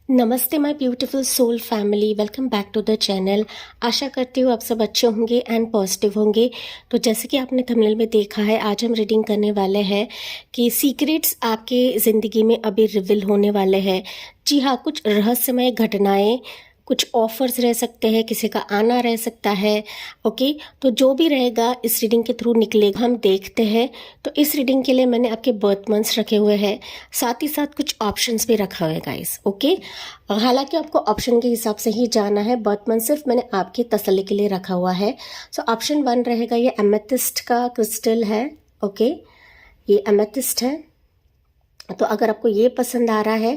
नमस्ते my beautiful soul family, welcome back to the channel. आशा करती हूँ आप सब अच्छे होंगे एंड पॉजिटिव होंगे। तो जैसे कि आपने थंबनेल में देखा है, आज हम रीडिंग करने वाले हैं कि सीक्रेट्स आपके ज़िंदगी में अभी रिवील होने वाले हैं। जी हाँ, कुछ रहस्यमय घटनाएं, कुछ ऑफर्स रह सकते हैं, किसी का आना रह सकता है। ओके, तो जो भी रहेगा इस रीडिंग के थ्रू निकलेगा, हम देखते हैं। तो इस रीडिंग के लिए मैंने आपके बर्थ मंथ्स रखे हुए हैं, साथ ही साथ कुछ ऑप्शंस भी रखा हुआ है गाइस। ओके, हालांकि आपको ऑप्शन के हिसाब से ही जाना है, बर्थ मंथ सिर्फ मैंने आपकी तसल्ली के लिए रखा हुआ है। सो ऑप्शन 1 रहेगा, ये एमेथिस्ट का क्रिस्टल है। ओके, ये एमेथिस्ट है। तो अगर आपको ये पसंद आ रहा है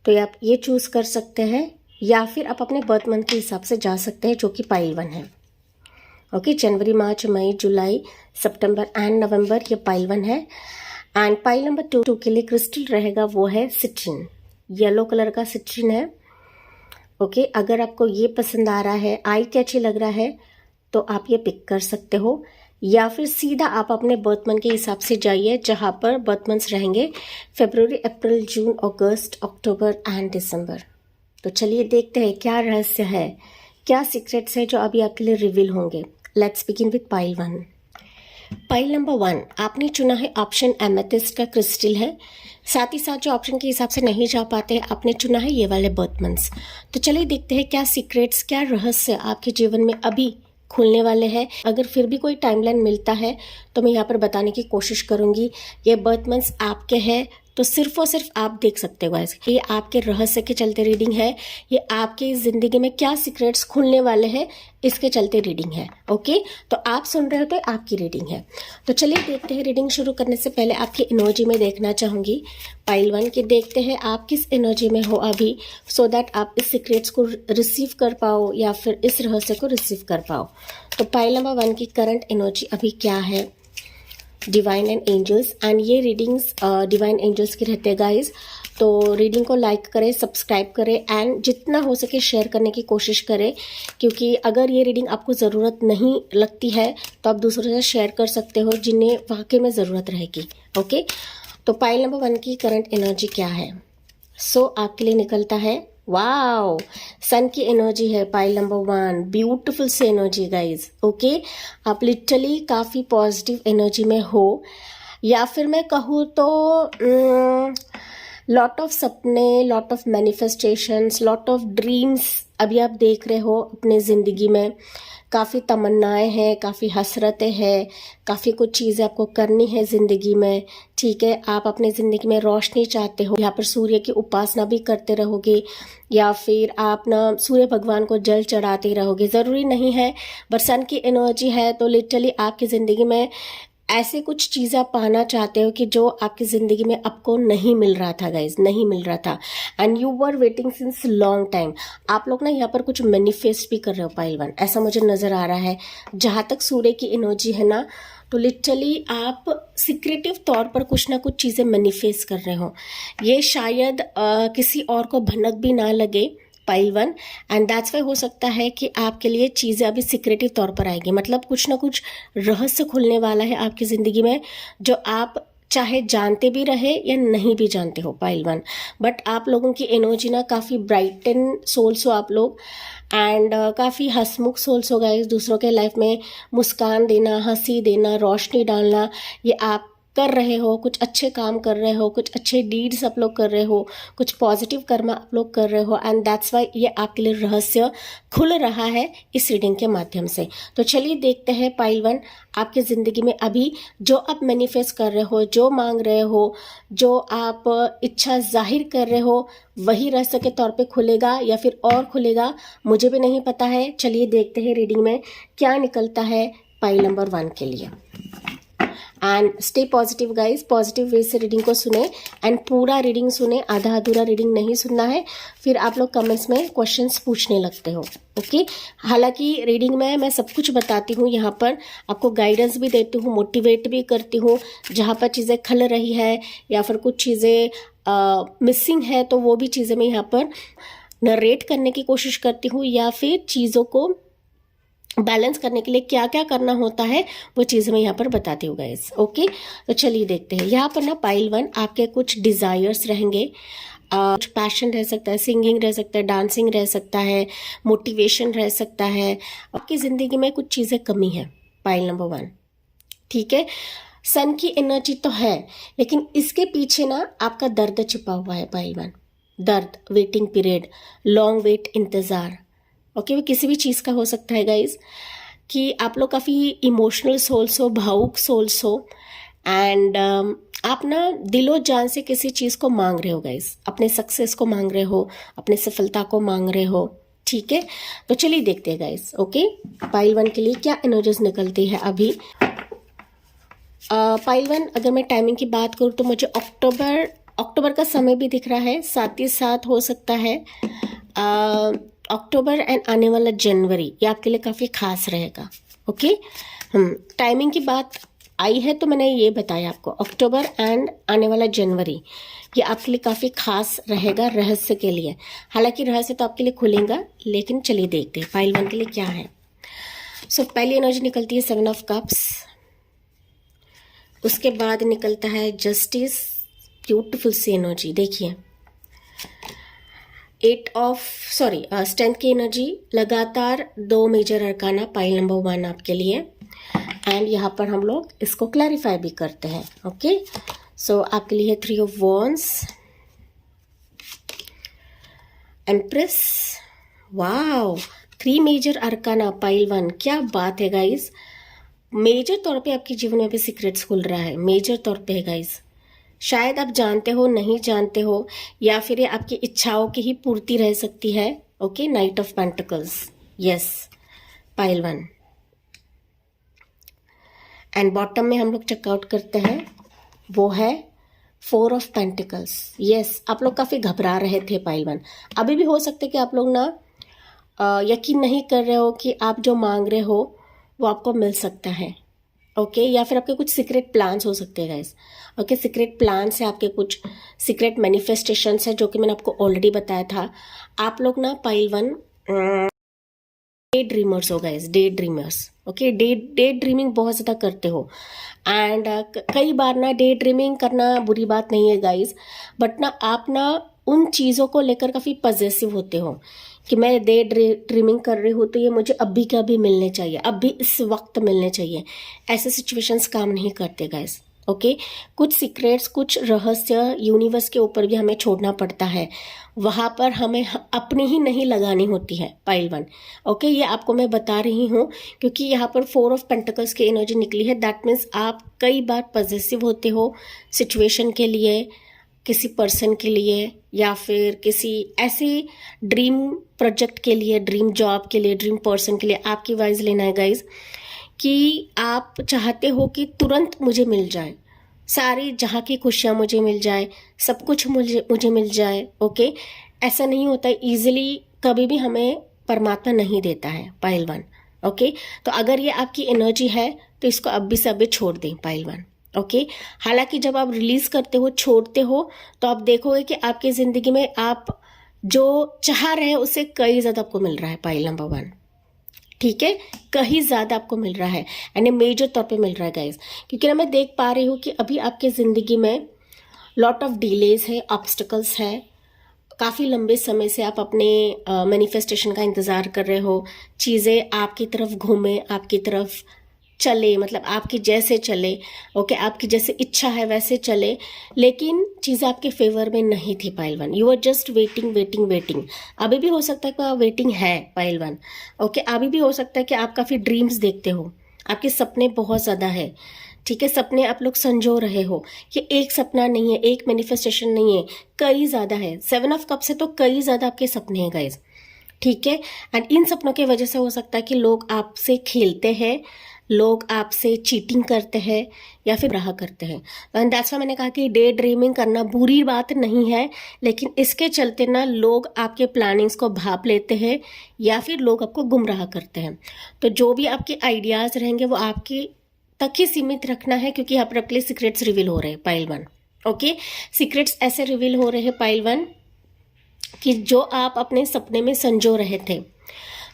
तो आप ये चूज कर सकते हैं, या फिर आप अपने बर्थ मंथ के हिसाब से जा सकते हैं, जो कि पाइल 1 है। Okay, January, March, May, July, September and November, ये पाइल 1 है। एंड पाइल नंबर 2 के लिए क्रिस्टल रहेगा, वो है सिट्रिन, येलो कलर का सिट्रिन है। ओके, अगर आपको ये पसंद आ रहा है, आई कैची लग रहा है, तो आप ये पिक कर सकते हो, या फिर सीधा आप अपने बर्थ मंथ के हिसाब से जाइए, जहाँ पर बर्थ मंथ्स रहेंगे फरवरी, April, June, August, October and December. तो चलिए देखते हैं क्या रहस्य है, क्या सीक्रेट्स है जो अभी आपके लिए रिवील होंगे। Let's begin with pile 1। Pile number 1, आपने चुना है ऑप्शन एमेथिस्ट का क्रिस्टल है। साथ ही साथ जो ऑप्शन के हिसाब से नहीं जा पाते, आपने चुना है ये वाले बर्थ मंथ्स। तो चलिए देखते हैं क्या सीक्रेट्स, क्या रहस्य आपके जीवन में अभी खुलने वाले हैं। अगर फिर भी कोई टाइमलाइन मिलता है तो मैं यहाँ पर बताने की कोशिश करूँगी। ये बर्थ मंथ्स आपके हैं तो सिर्फ और सिर्फ आप देख सकते हो गाइस। ये आपके रहस्य के चलते रीडिंग है, ये आपकी ज़िंदगी में क्या सीक्रेट्स खुलने वाले हैं इसके चलते रीडिंग है। ओके, तो आप सुन रहे हो तो आपकी रीडिंग है। तो चलिए देखते हैं। रीडिंग शुरू करने से पहले आपकी एनर्जी में देखना चाहूँगी पाइल 1 की। देखते हैं आप किस एनर्जी में हो अभी, सो दैट आप इस सीक्रेट्स को रिसीव कर पाओ या फिर इस रहस्य को रिसीव कर पाओ। तो पाइल नंबर 1 की करंट एनर्जी अभी क्या है, डिवाइन एंड एंजल्स। एंड ये रीडिंग्स डिवाइन एंजल्स की रहते हैं गाइज। तो रीडिंग को लाइक करें, सब्सक्राइब करें एंड जितना हो सके शेयर करने की कोशिश करें, क्योंकि अगर ये रीडिंग आपको ज़रूरत नहीं लगती है तो आप दूसरों से शेयर कर सकते हो जिन्हें वाकई में ज़रूरत रहेगी। ओके, तो पाइल नंबर 1 की करंट एनर्जी क्या है। सो आपके लिए निकलता है, वाओ, सन की एनर्जी है पाइल नंबर 1। ब्यूटीफुल से एनर्जी गाइज। ओके, आप लिटरली काफ़ी पॉजिटिव एनर्जी में हो, या फिर मैं कहूँ तो लॉट ऑफ सपने, lot of manifestations, lot of dreams अभी आप देख रहे हो अपने ज़िंदगी में। काफ़ी तमन्नाएं हैं, काफ़ी हसरतें हैं, काफ़ी कुछ चीज़ें आपको करनी है ज़िंदगी में। ठीक है, आप अपने ज़िंदगी में रोशनी चाहते हो, यहाँ पर सूर्य की उपासना भी करते रहोगे, या फिर आप ना सूर्य भगवान को जल चढ़ाते रहोगे, ज़रूरी नहीं है। बट सन की एनर्जी है तो लिटरली आपकी ज़िंदगी में ऐसे कुछ चीज़ें आप पाना चाहते हो कि जो आपकी ज़िंदगी में आपको नहीं मिल रहा था गाइज, नहीं मिल रहा था। And you were waiting since long time. आप लोग ना यहाँ पर कुछ मैनिफेस्ट भी कर रहे हो पाइल 1, ऐसा मुझे नज़र आ रहा है। जहाँ तक सूर्य की एनर्जी है ना, तो लिटरली आप सीक्रेटिव तौर पर कुछ ना कुछ चीज़ें मैनिफेस्ट कर रहे हो। ये शायद किसी और को भनक भी ना लगे पाइल 1, एंड दैट्स वाई हो सकता है कि आपके लिए चीज़ें अभी सीक्रेटिव तौर पर आएगी। मतलब कुछ ना कुछ रहस्य खुलने वाला है आपकी ज़िंदगी में, जो आप चाहे जानते भी रहे या नहीं भी जानते हो पाइल 1। बट आप लोगों की एनर्जी ना काफ़ी ब्राइटन सोल्स हो आप लोग, एंड काफ़ी हंसमुख सोल्स हो गए। दूसरों के लाइफ में मुस्कान देना, हंसी देना, रोशनी डालना, ये आप कर रहे हो। कुछ अच्छे काम कर रहे हो, कुछ अच्छे डीड्स आप लोग कर रहे हो, कुछ पॉजिटिव कर्म आप लोग कर रहे हो, एंड दैट्स वाई ये आपके लिए रहस्य खुल रहा है इस रीडिंग के माध्यम से। तो चलिए देखते हैं पाइल 1, आपकी ज़िंदगी में अभी जो आप मैनिफेस्ट कर रहे हो, जो मांग रहे हो, जो आप इच्छा जाहिर कर रहे हो, वही रहस्य के तौर पे खुलेगा या फिर और खुलेगा, मुझे भी नहीं पता है। चलिए देखते हैं रीडिंग में क्या निकलता है पाइल नंबर 1 के लिए। And stay positive guys, positive way से रीडिंग को सुने एंड पूरा रीडिंग सुने, आधा अधूरा रीडिंग नहीं सुनना है। फिर आप लोग कमेंट्स में क्वेश्चंस पूछने लगते हो। ओके, हालांकि रीडिंग में मैं सब कुछ बताती हूँ, यहाँ पर आपको गाइडेंस भी देती हूँ, मोटिवेट भी करती हूँ। जहाँ पर चीज़ें खल रही है या फिर कुछ चीज़ें मिसिंग है, तो वो भी चीज़ें मैं यहाँ पर नरेट करने की कोशिश करती हूँ, या फिर चीज़ों को बैलेंस करने के लिए क्या क्या करना होता है वो चीज़ मैं यहाँ पर बताती हूँ गाइस। ओके, तो चलिए देखते हैं। यहाँ पर ना पाइल 1 आपके कुछ डिज़ायर्स रहेंगे, कुछ पैशन रह सकता है, सिंगिंग रह सकता है, डांसिंग रह सकता है, मोटिवेशन रह सकता है। आपकी ज़िंदगी में कुछ चीज़ें कमी है, पाइल नंबर 1। ठीक है, सन की एनर्जी तो है, लेकिन इसके पीछे ना आपका दर्द छिपा हुआ है पाइल 1। दर्द, वेटिंग पीरियड, लॉन्ग वेट, इंतज़ार। ओके, वो किसी भी चीज़ का हो सकता है गाइज, कि आप लोग काफ़ी इमोशनल सोल्स हो, भावुक सोल्स हो, एंड आप ना दिलो जान से किसी चीज़ को मांग रहे हो गाइज, अपने सक्सेस को मांग रहे हो, अपने सफलता को मांग रहे हो। ठीक है, तो चलिए देखते हैं गाइज। ओके, पाइल 1 के लिए क्या एनर्जीज निकलती है अभी। पाइल 1, अगर मैं टाइमिंग की बात करूँ तो मुझे अक्टूबर का समय भी दिख रहा है, साथ ही साथ हो सकता है अक्टूबर एंड आने वाला जनवरी, ये आपके लिए काफ़ी खास रहेगा। ओके, टाइमिंग की बात आई है तो मैंने ये बताया आपको, अक्टूबर एंड आने वाला जनवरी ये आपके लिए काफ़ी खास रहेगा रहस्य के लिए। हालांकि रहस्य तो आपके लिए खुलेगा, लेकिन चलिए देखते हैं पाइल 1 के लिए क्या है। सो पहली एनर्जी निकलती है 7 ऑफ कप्स, उसके बाद निकलता है जस्टिस, ब्यूटीफुल सी एनर्जी। देखिए 10 की एनर्जी, लगातार 2 मेजर अरकाना, पाइल नंबर 1 आपके लिए। एंड यहाँ पर हम लोग इसको क्लैरिफाई भी करते हैं। ओके, सो आपके लिए 3 of wands, empress, wow, 3 major arcana, pile 1, क्या बात है गाइज। मेजर तौर पे आपके जीवन में भी सीक्रेट्स खुल रहा है, मेजर तौर पे है गाइज। शायद आप जानते हो, नहीं जानते हो, या फिर ये आपकी इच्छाओं की ही पूर्ति रह सकती है। Okay, night of pentacles, yes pile 1। And bottom में हम लोग चेकआउट करते हैं, वो है 4 ऑफ पेंटिकल्स। यस, आप लोग काफ़ी घबरा रहे थे पाइल 1। अभी भी हो सकता है कि आप लोग ना यकीन नहीं कर रहे हो कि आप जो मांग रहे हो वो आपको मिल सकता है। ओके, या फिर आपके कुछ सीक्रेट प्लान्स हो सकते हैं गाइस। ओके, सीक्रेट प्लान्स है आपके, कुछ सीक्रेट मैनिफेस्टेशंस है, जो कि मैंने आपको ऑलरेडी बताया था। आप लोग ना पाइल 1 डे ड्रीमर्स हो guys, day dreamers. Okay, day dreaming बहुत ज़्यादा करते हो, एंड कई बार ना डे ड्रीमिंग करना बुरी बात नहीं है गाइस, बट ना आप ना उन चीज़ों को लेकर काफ़ी पॉजेसिव होते हो कि मैं डे ड्रीमिंग कर रही हूँ तो ये मुझे अभी का भी मिलने चाहिए, अभी इस वक्त मिलने चाहिए। ऐसे सिचुएशंस काम नहीं करते गाइस। ओके, कुछ सीक्रेट्स, कुछ रहस्य यूनिवर्स के ऊपर भी हमें छोड़ना पड़ता है, वहाँ पर हमें अपनी ही नहीं लगानी होती है पाइल 1। ओके, ये आपको मैं बता रही हूँ क्योंकि यहाँ पर 4 ऑफ पेंटिकल्स की एनर्जी निकली है। दैट मीन्स आप कई बार पॉजेसिव होते हो सिचुएशन के लिए, किसी पर्सन के लिए, या फिर किसी ऐसे ड्रीम प्रोजेक्ट के लिए, ड्रीम जॉब के लिए, ड्रीम पर्सन के लिए। आपकी वाइज लेना है गाइज कि आप चाहते हो कि तुरंत मुझे मिल जाए, सारी जहाँ की खुशियाँ मुझे मिल जाए, सब कुछ मुझे मिल जाए। ओके, ऐसा नहीं होता है ईजिली, कभी भी हमें परमात्मा नहीं देता है पाइल 1। ओके, तो अगर ये आपकी एनर्जी है तो इसको अभी से अभी छोड़ दें पाइल 1। ओके, हालांकि जब आप रिलीज करते हो, छोड़ते हो, तो आप देखोगे कि आपकी जिंदगी में आप जो चाह रहे हैं उससे कई ज्यादा आपको मिल रहा है पाइल नंबर 1। ठीक है, कहीं ज्यादा आपको मिल रहा है, यानी मेजर तौर पे मिल रहा है गाइस। क्योंकि ना मैं देख पा रही हूँ कि अभी आपके जिंदगी में लॉट ऑफ डिलेज है, ऑब्स्टिकल्स है, काफ़ी लंबे समय से आप अपने मैनिफेस्टेशन का इंतज़ार कर रहे हो, चीज़ें आपकी तरफ घूमे, आपकी तरफ चले, मतलब आपकी जैसे चले। ओके, आपकी जैसे इच्छा है वैसे चले, लेकिन चीज़ें आपके फेवर में नहीं थी pile 1। You are just waiting. अभी भी हो सकता है कि आप वेटिंग है पाइल 1। ओके, अभी भी हो सकता है कि आप काफ़ी ड्रीम्स देखते हो, आपके सपने बहुत ज़्यादा है। ठीक है, सपने आप लोग संजो रहे हो, ये एक सपना नहीं है, एक मैनिफेस्टेशन नहीं है, कई ज़्यादा है। 7 ऑफ कप से तो कई ज़्यादा आपके सपने हैं गाइज। ठीक है, एंड इन सपनों की वजह से हो सकता है कि लोग आपसे खेलते हैं, लोग आपसे चीटिंग करते हैं, या फिर रहा करते हैं। एंड दैट्स व्हाई मैंने कहा कि डे ड्रीमिंग करना बुरी बात नहीं है, लेकिन इसके चलते ना लोग आपके प्लानिंग्स को भाप लेते हैं, या फिर लोग आपको गुमराह करते हैं। तो जो भी आपके आइडियाज़ रहेंगे वो आपके तक ही सीमित रखना है, क्योंकि यहाँ पर आपके लिए सीक्रेट्स रिवील हो रहे हैं पाइल 1। ओके, सीक्रेट्स ऐसे रिवील हो रहे हैं पाइल 1 कि जो आप अपने सपने में संजो रहे थे,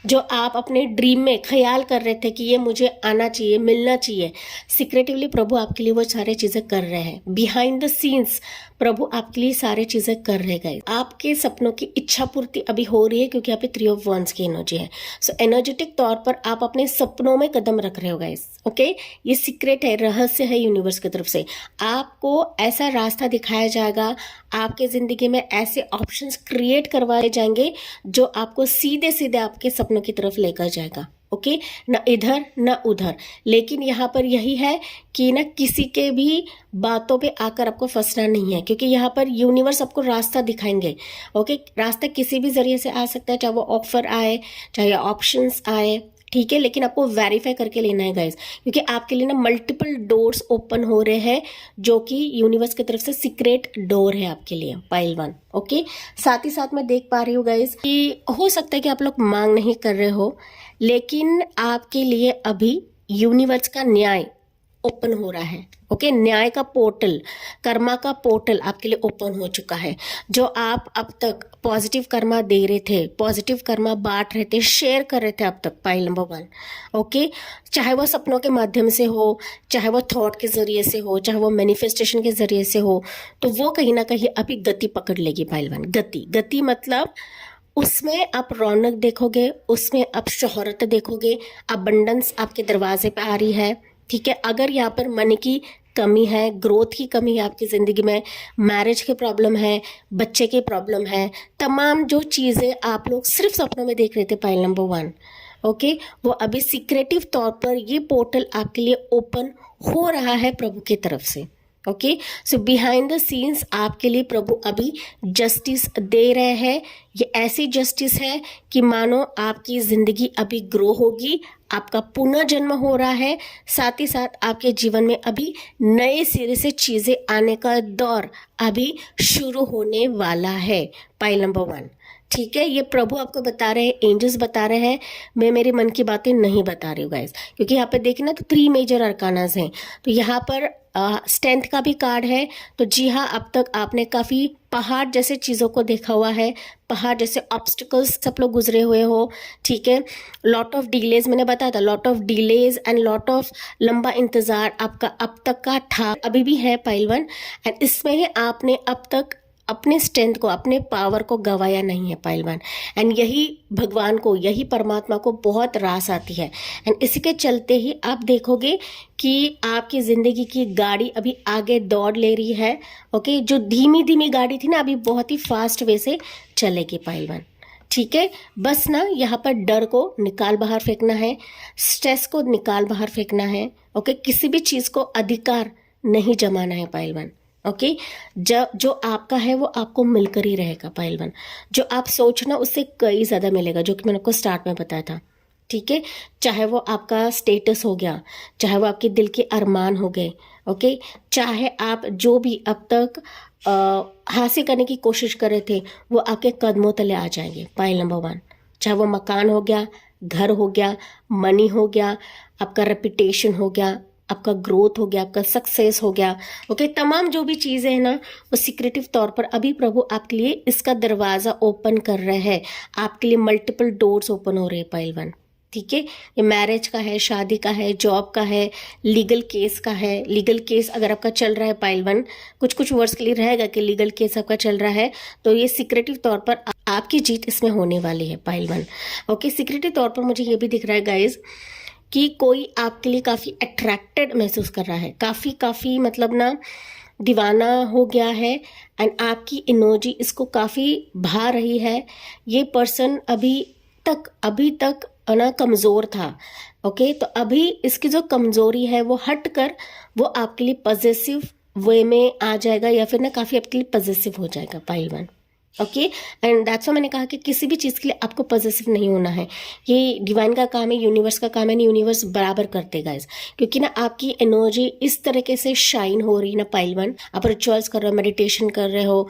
जो आप अपने ड्रीम में ख्याल कर रहे थे कि ये मुझे आना चाहिए, मिलना चाहिए, सीक्रेटिवली प्रभु आपके लिए वो सारी चीजें कर रहे हैं। बिहाइंड द सीन्स प्रभु आपके लिए सारी चीजें कर रहे गए। आपके सपनों की इच्छा पूर्ति अभी हो रही है क्योंकि यहाँ पे 3 ऑफ wands की एनर्जी है। सो एनर्जेटिक तौर पर आप अपने सपनों में कदम रख रहे हो गाइस। ओके, ये सीक्रेट है, रहस्य है यूनिवर्स की तरफ से। आपको ऐसा रास्ता दिखाया जाएगा, आपके जिंदगी में ऐसे ऑप्शंस क्रिएट करवाए जाएंगे जो आपको सीधे सीधे आपके सपनों की तरफ लेकर जाएगा। ओके, न इधर न उधर। लेकिन यहाँ पर यही है कि ना किसी के भी बातों पे आकर आपको फंसना नहीं है, क्योंकि यहाँ पर यूनिवर्स आपको रास्ता दिखाएंगे। ओके, रास्ता किसी भी जरिए से आ सकता है, चाहे वो ऑफर आए, चाहे ऑप्शंस आए, ठीक है, लेकिन आपको वेरीफाई करके लेना है गाइस, क्योंकि आपके लिए ना मल्टीपल डोर्स ओपन हो रहे हैं जो कि यूनिवर्स की तरफ से सीक्रेट डोर है आपके लिए, पाइल 1। ओके, साथ ही साथ मैं देख पा रही हूँ गाइस कि हो सकता है कि आप लोग मांग नहीं कर रहे हो, लेकिन आपके लिए अभी यूनिवर्स का न्याय ओपन हो रहा है। ओके, न्याय का पोर्टल, कर्मा का पोर्टल आपके लिए ओपन हो चुका है। जो आप अब तक पॉजिटिव कर्मा दे रहे थे, पॉजिटिव कर्मा बांट रहे थे, शेयर कर रहे थे अब तक, पाइल नंबर 1। ओके, चाहे वो सपनों के माध्यम से हो, चाहे वो थॉट के जरिए से हो, चाहे वो मैनिफेस्टेशन के जरिए से हो, तो वो कहीं ना कहीं अभी गति पकड़ लेगी पाइल 1। गति मतलब उसमें आप रौनक देखोगे, उसमें आप शोहरत देखोगे, अबंडेंस आपके दरवाजे पे आ रही है। ठीक है, अगर यहाँ पर मनी की कमी है, ग्रोथ की कमी है आपकी ज़िंदगी में, मैरिज की प्रॉब्लम है, बच्चे की प्रॉब्लम है, तमाम जो चीज़ें आप लोग सिर्फ सपनों में देख रहे थे पाइल नंबर 1, ओके, वो अभी सीक्रेटिव तौर पर ये पोर्टल आपके लिए ओपन हो रहा है प्रभु की तरफ से। Okay, so behind the scenes आपके लिए प्रभु अभी जस्टिस दे रहे हैं। ये ऐसी जस्टिस है कि मानो आपकी ज़िंदगी अभी ग्रो होगी, आपका पुनर्जन्म हो रहा है, साथ ही साथ आपके जीवन में अभी नए सिरे से चीज़ें आने का दौर अभी शुरू होने वाला है, पाइल नंबर 1। ठीक है, ये प्रभु आपको बता रहे हैं, एंजल्स बता रहे हैं, मैं मेरे मन की बातें नहीं बता रही हूँ गाइस, क्योंकि यहाँ पे देखिए ना तो 3 मेजर अरकानास हैं। तो यहाँ पर स्ट्रेंथ का भी कार्ड है। तो जी हाँ, अब तक आपने काफ़ी पहाड़ जैसे चीज़ों को देखा हुआ है, पहाड़ जैसे ऑब्स्टिकल्स सब लोग गुजरे हुए हो। ठीक है, लॉट ऑफ डिलेज, मैंने बताया था, lot of delays and lot of लंबा इंतज़ार आपका अब तक का था, अभी भी है पाइल 1। एंड इसमें ही आपने अब तक अपने स्ट्रेंथ को, अपने पावर को गवाया नहीं है पाइल 1। एंड यही भगवान को, यही परमात्मा को बहुत रास आती है। एंड इसी के चलते ही आप देखोगे कि आपकी ज़िंदगी की गाड़ी अभी आगे दौड़ ले रही है। ओके, जो धीमी धीमी गाड़ी थी ना, अभी बहुत ही फास्ट वे से चलेगी पाइल 1। ठीक है, बस ना यहाँ पर डर को निकाल बाहर फेंकना है, स्ट्रेस को निकाल बाहर फेंकना है। ओके, किसी भी चीज़ को अधिकार नहीं जमाना है पाइल 1। ओके, जो आपका है वो आपको मिलकर ही रहेगा पाइल 1। जो आप सोचना उससे कई ज़्यादा मिलेगा, जो कि मैंने आपको स्टार्ट में बताया था। ठीक है, चाहे वो आपका स्टेटस हो गया, चाहे वो आपके दिल के अरमान हो गए, ओके, चाहे आप जो भी अब तक हासिल करने की कोशिश कर रहे थे वो आपके कदमों तले आ जाएंगे, पाइल नंबर 1। चाहे वो मकान हो गया, घर हो गया, मनी हो गया, आपका रेपुटेशन हो गया, आपका ग्रोथ हो गया, आपका सक्सेस हो गया। ओके, तमाम जो भी चीज़ें हैं ना, वो सीक्रेटिव तौर पर अभी प्रभु आपके लिए इसका दरवाज़ा ओपन कर रहे हैं। आपके लिए मल्टीपल डोर्स ओपन हो रहे हैं पाइल 1। ठीक है, ये मैरिज का है, शादी का है, जॉब का है, लीगल केस का है। लीगल केस अगर आपका चल रहा है पाइल 1, कुछ कुछ वर्ष के लिए रहेगा कि लीगल केस आपका चल रहा है, तो ये सीक्रेटिव तौर पर आपकी जीत इसमें होने वाली है पाइल 1। ओके, सीक्रेटिव तौर पर मुझे ये भी दिख रहा है गाइज कि कोई आपके लिए काफ़ी अट्रैक्टेड महसूस कर रहा है, काफ़ी मतलब ना दीवाना हो गया है। एंड आपकी एनर्जी इसको काफ़ी भा रही है। ये पर्सन अभी तक ना कमज़ोर था। ओके, तो अभी इसकी जो कमज़ोरी है वो हट कर वो आपके लिए पॉजिटिव वे में आ जाएगा, या फिर ना काफ़ी आपके लिए पॉजिटिव हो जाएगा pile 1। Okay, and that's why मैंने कहा कि किसी भी चीज़ के लिए आपको पॉजिटिव नहीं होना है। ये डिवाइन का काम है, यूनिवर्स का काम है, नहीं यूनिवर्स बराबर करते गाइस, क्योंकि ना आपकी एनर्जी इस तरीके से शाइन हो रही है ना पाइल 1। आप रिचुअल्स कर रहे हो, मेडिटेशन कर रहे हो,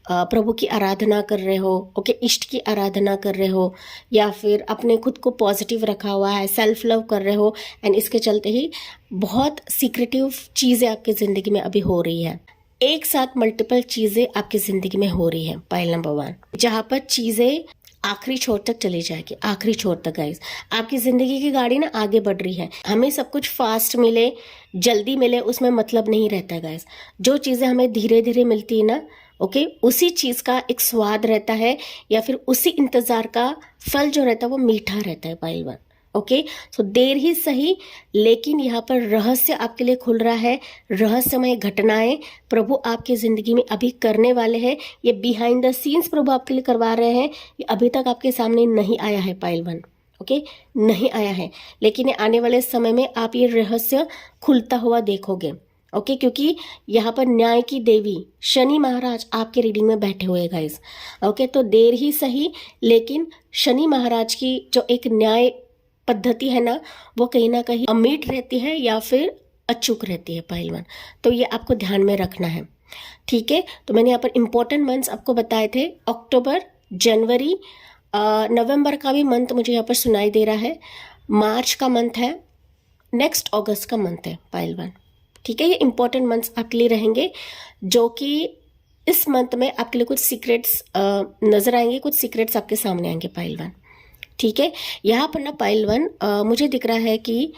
प्रभु की आराधना कर रहे हो, ओके, इष्ट की आराधना कर रहे हो, या फिर अपने खुद को पॉजिटिव रखा हुआ है, सेल्फ लव कर रहे हो। एंड इसके चलते ही बहुत सीक्रेटिव चीज़ें आपकी ज़िंदगी में अभी हो रही है। एक साथ मल्टीपल चीज़ें आपकी ज़िंदगी में हो रही है पाइल नंबर 1, जहाँ पर चीज़ें आखिरी छोर तक चली जाएगी, आखिरी छोर तक गाइस। आपकी ज़िंदगी की गाड़ी ना आगे बढ़ रही है। हमें सब कुछ फास्ट मिले, जल्दी मिले, उसमें मतलब नहीं रहता गाइस। जो चीज़ें हमें धीरे धीरे मिलती है ना, ओके, उसी चीज़ का एक स्वाद रहता है, या फिर उसी इंतज़ार का फल जो रहता है वो मीठा रहता है पहलवान। ओके, सो देर ही सही, लेकिन यहाँ पर रहस्य आपके लिए खुल रहा है। रहस्यमय घटनाएं प्रभु आपकी ज़िंदगी में अभी करने वाले हैं। ये बिहाइंड द सीन्स प्रभु आपके लिए करवा रहे हैं। ये अभी तक आपके सामने नहीं आया है पहलवान, ओके, नहीं आया है, लेकिन आने वाले समय में आप ये रहस्य खुलता हुआ देखोगे। ओके, क्योंकि यहाँ पर न्याय की देवी शनि महाराज आपके रीडिंग में बैठे हुए गाइस। ओके, तो देर ही सही, लेकिन शनि महाराज की जो एक न्याय पद्धति है ना, वो कहीं ना कहीं अमीट रहती है या फिर अचूक रहती है पहलवान। तो ये आपको ध्यान में रखना है, ठीक है। तो मैंने यहाँ पर इंपॉर्टेंट मंथ्स आपको बताए थे, अक्टूबर, जनवरी, नवंबर का भी मंथ मुझे यहाँ पर सुनाई दे रहा है, मार्च का मंथ है, नेक्स्ट अगस्त का मंथ है पहलवान, ठीक है। ये इंपॉर्टेंट मंथ्स आपके लिए रहेंगे, जो कि इस मंथ में आपके लिए कुछ सीक्रेट्स नजर आएंगे, कुछ सीक्रेट्स आपके सामने आएंगे पहलवान, ठीक है। यहाँ पर ना पहलवान मुझे दिख रहा है कि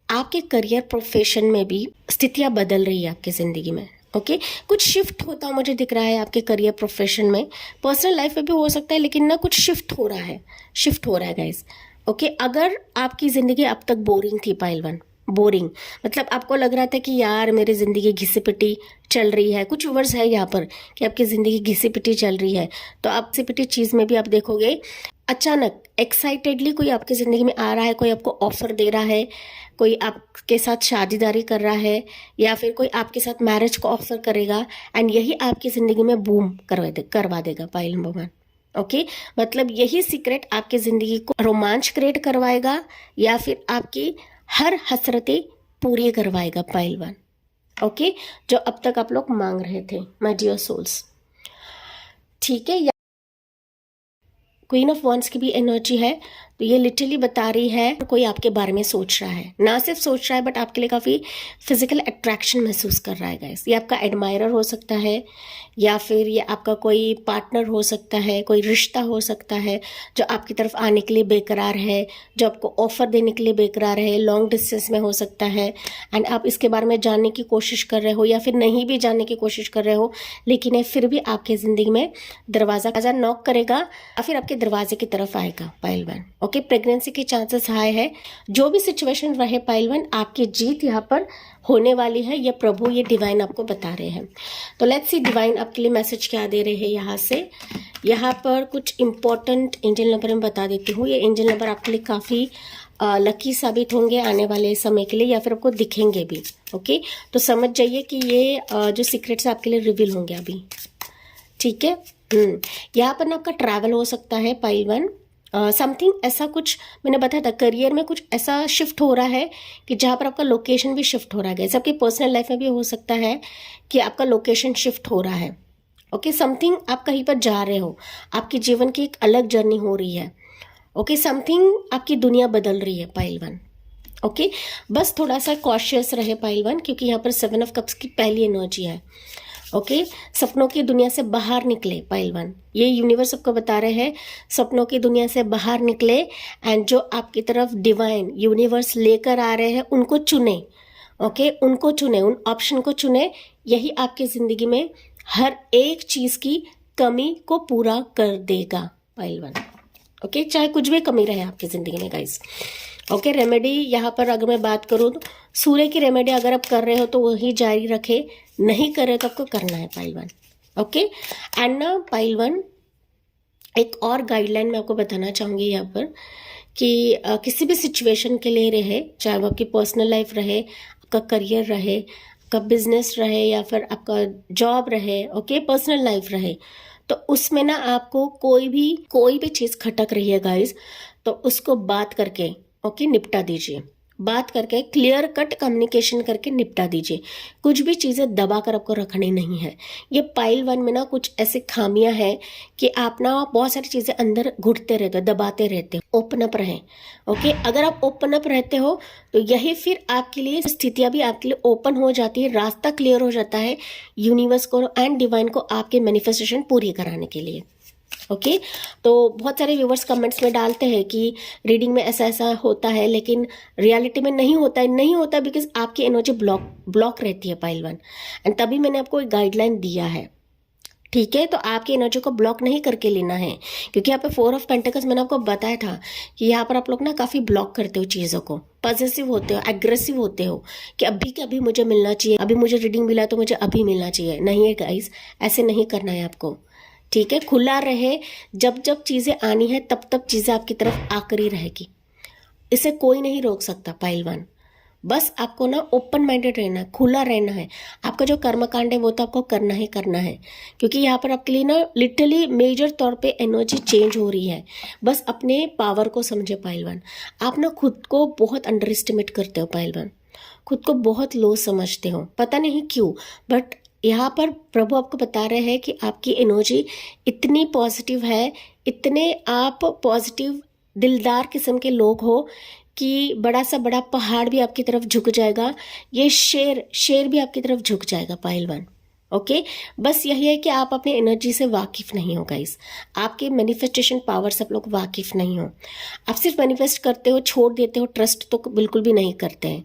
आपके करियर प्रोफेशन में भी स्थितियाँ बदल रही है आपकी ज़िंदगी में। ओके, कुछ शिफ्ट होता मुझे दिख रहा है आपके करियर प्रोफेशन में, पर्सनल लाइफ में भी हो सकता है, लेकिन ना कुछ शिफ्ट हो रहा है, शिफ्ट हो रहा है गाइस। ओके, अगर आपकी ज़िंदगी अब तक बोरिंग थी पहलवान, बोरिंग मतलब आपको लग रहा था कि यार मेरी ज़िंदगी घिसी पिटी चल रही है, कुछ वर्ड्स है यहाँ पर कि आपकी ज़िंदगी घिसी पिटी चल रही है, तो आप घिसी पिटी चीज़ में भी आप देखोगे अचानक एक्साइटेडली कोई आपकी ज़िंदगी में आ रहा है, कोई आपको ऑफर दे रहा है, कोई आपके साथ शादीदारी कर रहा है, या फिर कोई आपके साथ मैरिज को ऑफर करेगा, एंड यही आपकी ज़िंदगी में बूम करवा देगा पहलवान भगवान। ओके, मतलब यही सीक्रेट आपकी ज़िंदगी को रोमांच क्रिएट करवाएगा, या फिर आपकी हर हसरतें पूरी करवाएगा पहलवान। ओके, जो अब तक आप लोग मांग रहे थे माय डियर सोल्स, ठीक है। क्वीन ऑफ वॉन्ड्स की भी एनर्जी है, तो ये लिटरली बता रही है कोई आपके बारे में सोच रहा है, ना सिर्फ सोच रहा है बट आपके लिए काफ़ी फिजिकल अट्रैक्शन महसूस कर रहा है गाइस। ये आपका एडमायरर हो सकता है, या फिर ये आपका कोई पार्टनर हो सकता है, कोई रिश्ता हो सकता है जो आपकी तरफ आने के लिए बेकरार है, जो आपको ऑफर देने के लिए बेकरार है, लॉन्ग डिस्टेंस में हो सकता है, एंड आप इसके बारे में जानने की कोशिश कर रहे हो, या फिर नहीं भी जानने की कोशिश कर रहे हो, लेकिन ये फिर भी आपकी ज़िंदगी में दरवाज़ा नॉक करेगा, या फिर आपके दरवाजे की तरफ आएगा पहलवान। ओके, प्रेगनेंसी के चांसेस हाई है। जो भी सिचुएशन रहे पहलवान, आपकी जीत यहाँ पर होने वाली है, ये प्रभु, ये डिवाइन आपको बता रहे हैं। तो लेट्स सी डिवाइन आपके लिए मैसेज क्या दे रहे हैं यहाँ से। यहाँ पर कुछ इंपॉर्टेंट एंजल नंबर मैं बता देती हूँ। ये एंजल नंबर आपके लिए काफ़ी लकी साबित होंगे आने वाले समय के लिए, या फिर आपको दिखेंगे भी। ओके, तो समझ जाइए कि ये जो सीक्रेट्स आपके लिए रिवील होंगे अभी, ठीक है। यहाँ पर ना आपका ट्रैवल हो सकता है पहलवान, समथिंग ऐसा कुछ मैंने बताया था, करियर में कुछ ऐसा शिफ्ट हो रहा है कि जहाँ पर आपका लोकेशन भी शिफ्ट हो रहा है। सबकी पर्सनल लाइफ में भी हो सकता है कि आपका लोकेशन शिफ्ट हो रहा है। ओके, समथिंग आप कहीं पर जा रहे हो, आपकी जीवन की एक अलग जर्नी हो रही है। ओके, समथिंग आपकी दुनिया बदल रही है पहलवान। ओके, बस थोड़ा सा कॉशियस रहे पहलवान, क्योंकि यहाँ पर 7 ऑफ कप्स की पहली एनर्जी है। ओके, सपनों की दुनिया से बाहर निकले पहलवान, ये यूनिवर्स आपको बता रहे हैं, सपनों की दुनिया से बाहर निकले, एंड जो आपकी तरफ डिवाइन यूनिवर्स लेकर आ रहे हैं उनको चुने। ओके, उनको चुने, उन ऑप्शन को चुने, यही आपकी ज़िंदगी में हर एक चीज़ की कमी को पूरा कर देगा पहलवान। ओके, चाहे कुछ भी कमी रहे आपकी ज़िंदगी में गाइस। ओके, रेमेडी यहाँ पर अगर मैं बात करूँ तो सूर्य की रेमेडी अगर आप कर रहे हो तो वही जारी रखे, नहीं कर रहे तो आपको करना है पहलवान। ओके, एंड ना पहलवान एक और गाइडलाइन मैं आपको बताना चाहूँगी यहाँ पर कि किसी भी सिचुएशन के लिए रहे, चाहे वो आपकी पर्सनल लाइफ रहे, आपका करियर रहे, आपका बिजनेस रहे, या फिर आपका जॉब रहे, ओके, पर्सनल लाइफ रहे, तो उसमें ना आपको कोई भी चीज़ खटक रही है गाइस, तो उसको बात करके ओके निपटा दीजिए, बात करके क्लियर कट कम्युनिकेशन करके निपटा दीजिए। कुछ भी चीज़ें दबा कर आपको रखनी नहीं है। ये पाइल 1 में ना कुछ ऐसे खामियां हैं कि आप ना बहुत सारी चीज़ें अंदर घुटते रहते हो, दबाते रहते हो। ओपन अप रहें। ओके, अगर आप ओपन अप रहते हो तो यही फिर आपके लिए स्थितियां भी आपके लिए ओपन हो जाती है, रास्ता क्लियर हो जाता है यूनिवर्स को एंड डिवाइन को आपके मैनिफेस्टेशन पूरी कराने के लिए। ओके तो बहुत सारे व्यूवर्स कमेंट्स में डालते हैं कि रीडिंग में ऐसा ऐसा होता है, लेकिन रियलिटी में नहीं होता है। नहीं होता बिकॉज आपकी एनर्जी ब्लॉक रहती है पाइल वन, एंड तभी मैंने आपको एक गाइडलाइन दिया है, ठीक है। तो आपकी एनर्जी को ब्लॉक नहीं करके लेना है, क्योंकि यहाँ पे 4 ऑफ पेंटिकल्स मैंने आपको बताया था कि यहाँ पर आप लोग ना काफी ब्लॉक करते हो चीजों को, पॉजेसिव होते हो, एग्रेसिव होते हो कि अभी के अभी मुझे मिलना चाहिए, अभी मुझे रीडिंग मिला तो मुझे अभी मिलना चाहिए। नहीं है गाइस, ऐसे नहीं करना है आपको, ठीक है। खुला रहे, जब जब चीजें आनी है तब तब चीजें आपकी तरफ आकर ही रहेगी, इसे कोई नहीं रोक सकता पाइल वन। बस आपको ना ओपन माइंडेड रहना है, खुला रहना है। आपका जो कर्मकांड है वो तो आपको करना ही करना है, क्योंकि यहाँ पर आपके लिए ना लिटरली मेजर तौर पे एनर्जी चेंज हो रही है। बस अपने पावर को समझे पाइल वन। आप ना खुद को बहुत अंडर एस्टिमेट करते हो पाइल वन, खुद को बहुत लो समझते हो, पता नहीं क्यों, बट यहाँ पर प्रभु आपको बता रहे हैं कि आपकी एनर्जी इतनी पॉजिटिव है, इतने आप पॉजिटिव दिलदार किस्म के लोग हो कि बड़ा सा बड़ा पहाड़ भी आपकी तरफ झुक जाएगा, ये शेर भी आपकी तरफ झुक जाएगा पाइल वन। ओके बस यही है कि आप अपनी एनर्जी से वाकिफ नहीं हो गाइस, आपके मैनिफेस्टेशन पावर से आप लोग वाकिफ नहीं हो। आप सिर्फ मैनिफेस्ट करते हो, छोड़ देते हो, ट्रस्ट तो बिल्कुल भी नहीं करते हैं।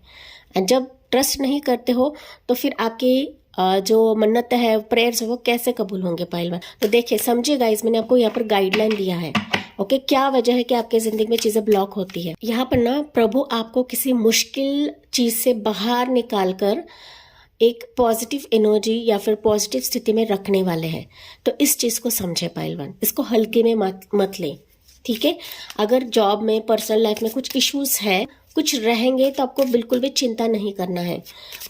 एंड जब ट्रस्ट नहीं करते हो तो फिर आपकी जो मन्नत है, प्रेयर्स है, वो कैसे कबूल होंगे पाइल वन। तो देखिए समझिए गाइस, मैंने आपको यहाँ पर गाइडलाइन दिया है। ओके क्या वजह है कि आपके जिंदगी में चीजें ब्लॉक होती है। यहाँ पर ना प्रभु आपको किसी मुश्किल चीज से बाहर निकाल कर एक पॉजिटिव एनर्जी या फिर पॉजिटिव स्थिति में रखने वाले हैं। तो इस चीज को समझे पाइल वन, इसको हल्के में मत ले, ठीक है। अगर जॉब में, पर्सनल लाइफ में कुछ इश्यूज है, कुछ रहेंगे, तो आपको बिल्कुल भी चिंता नहीं करना है,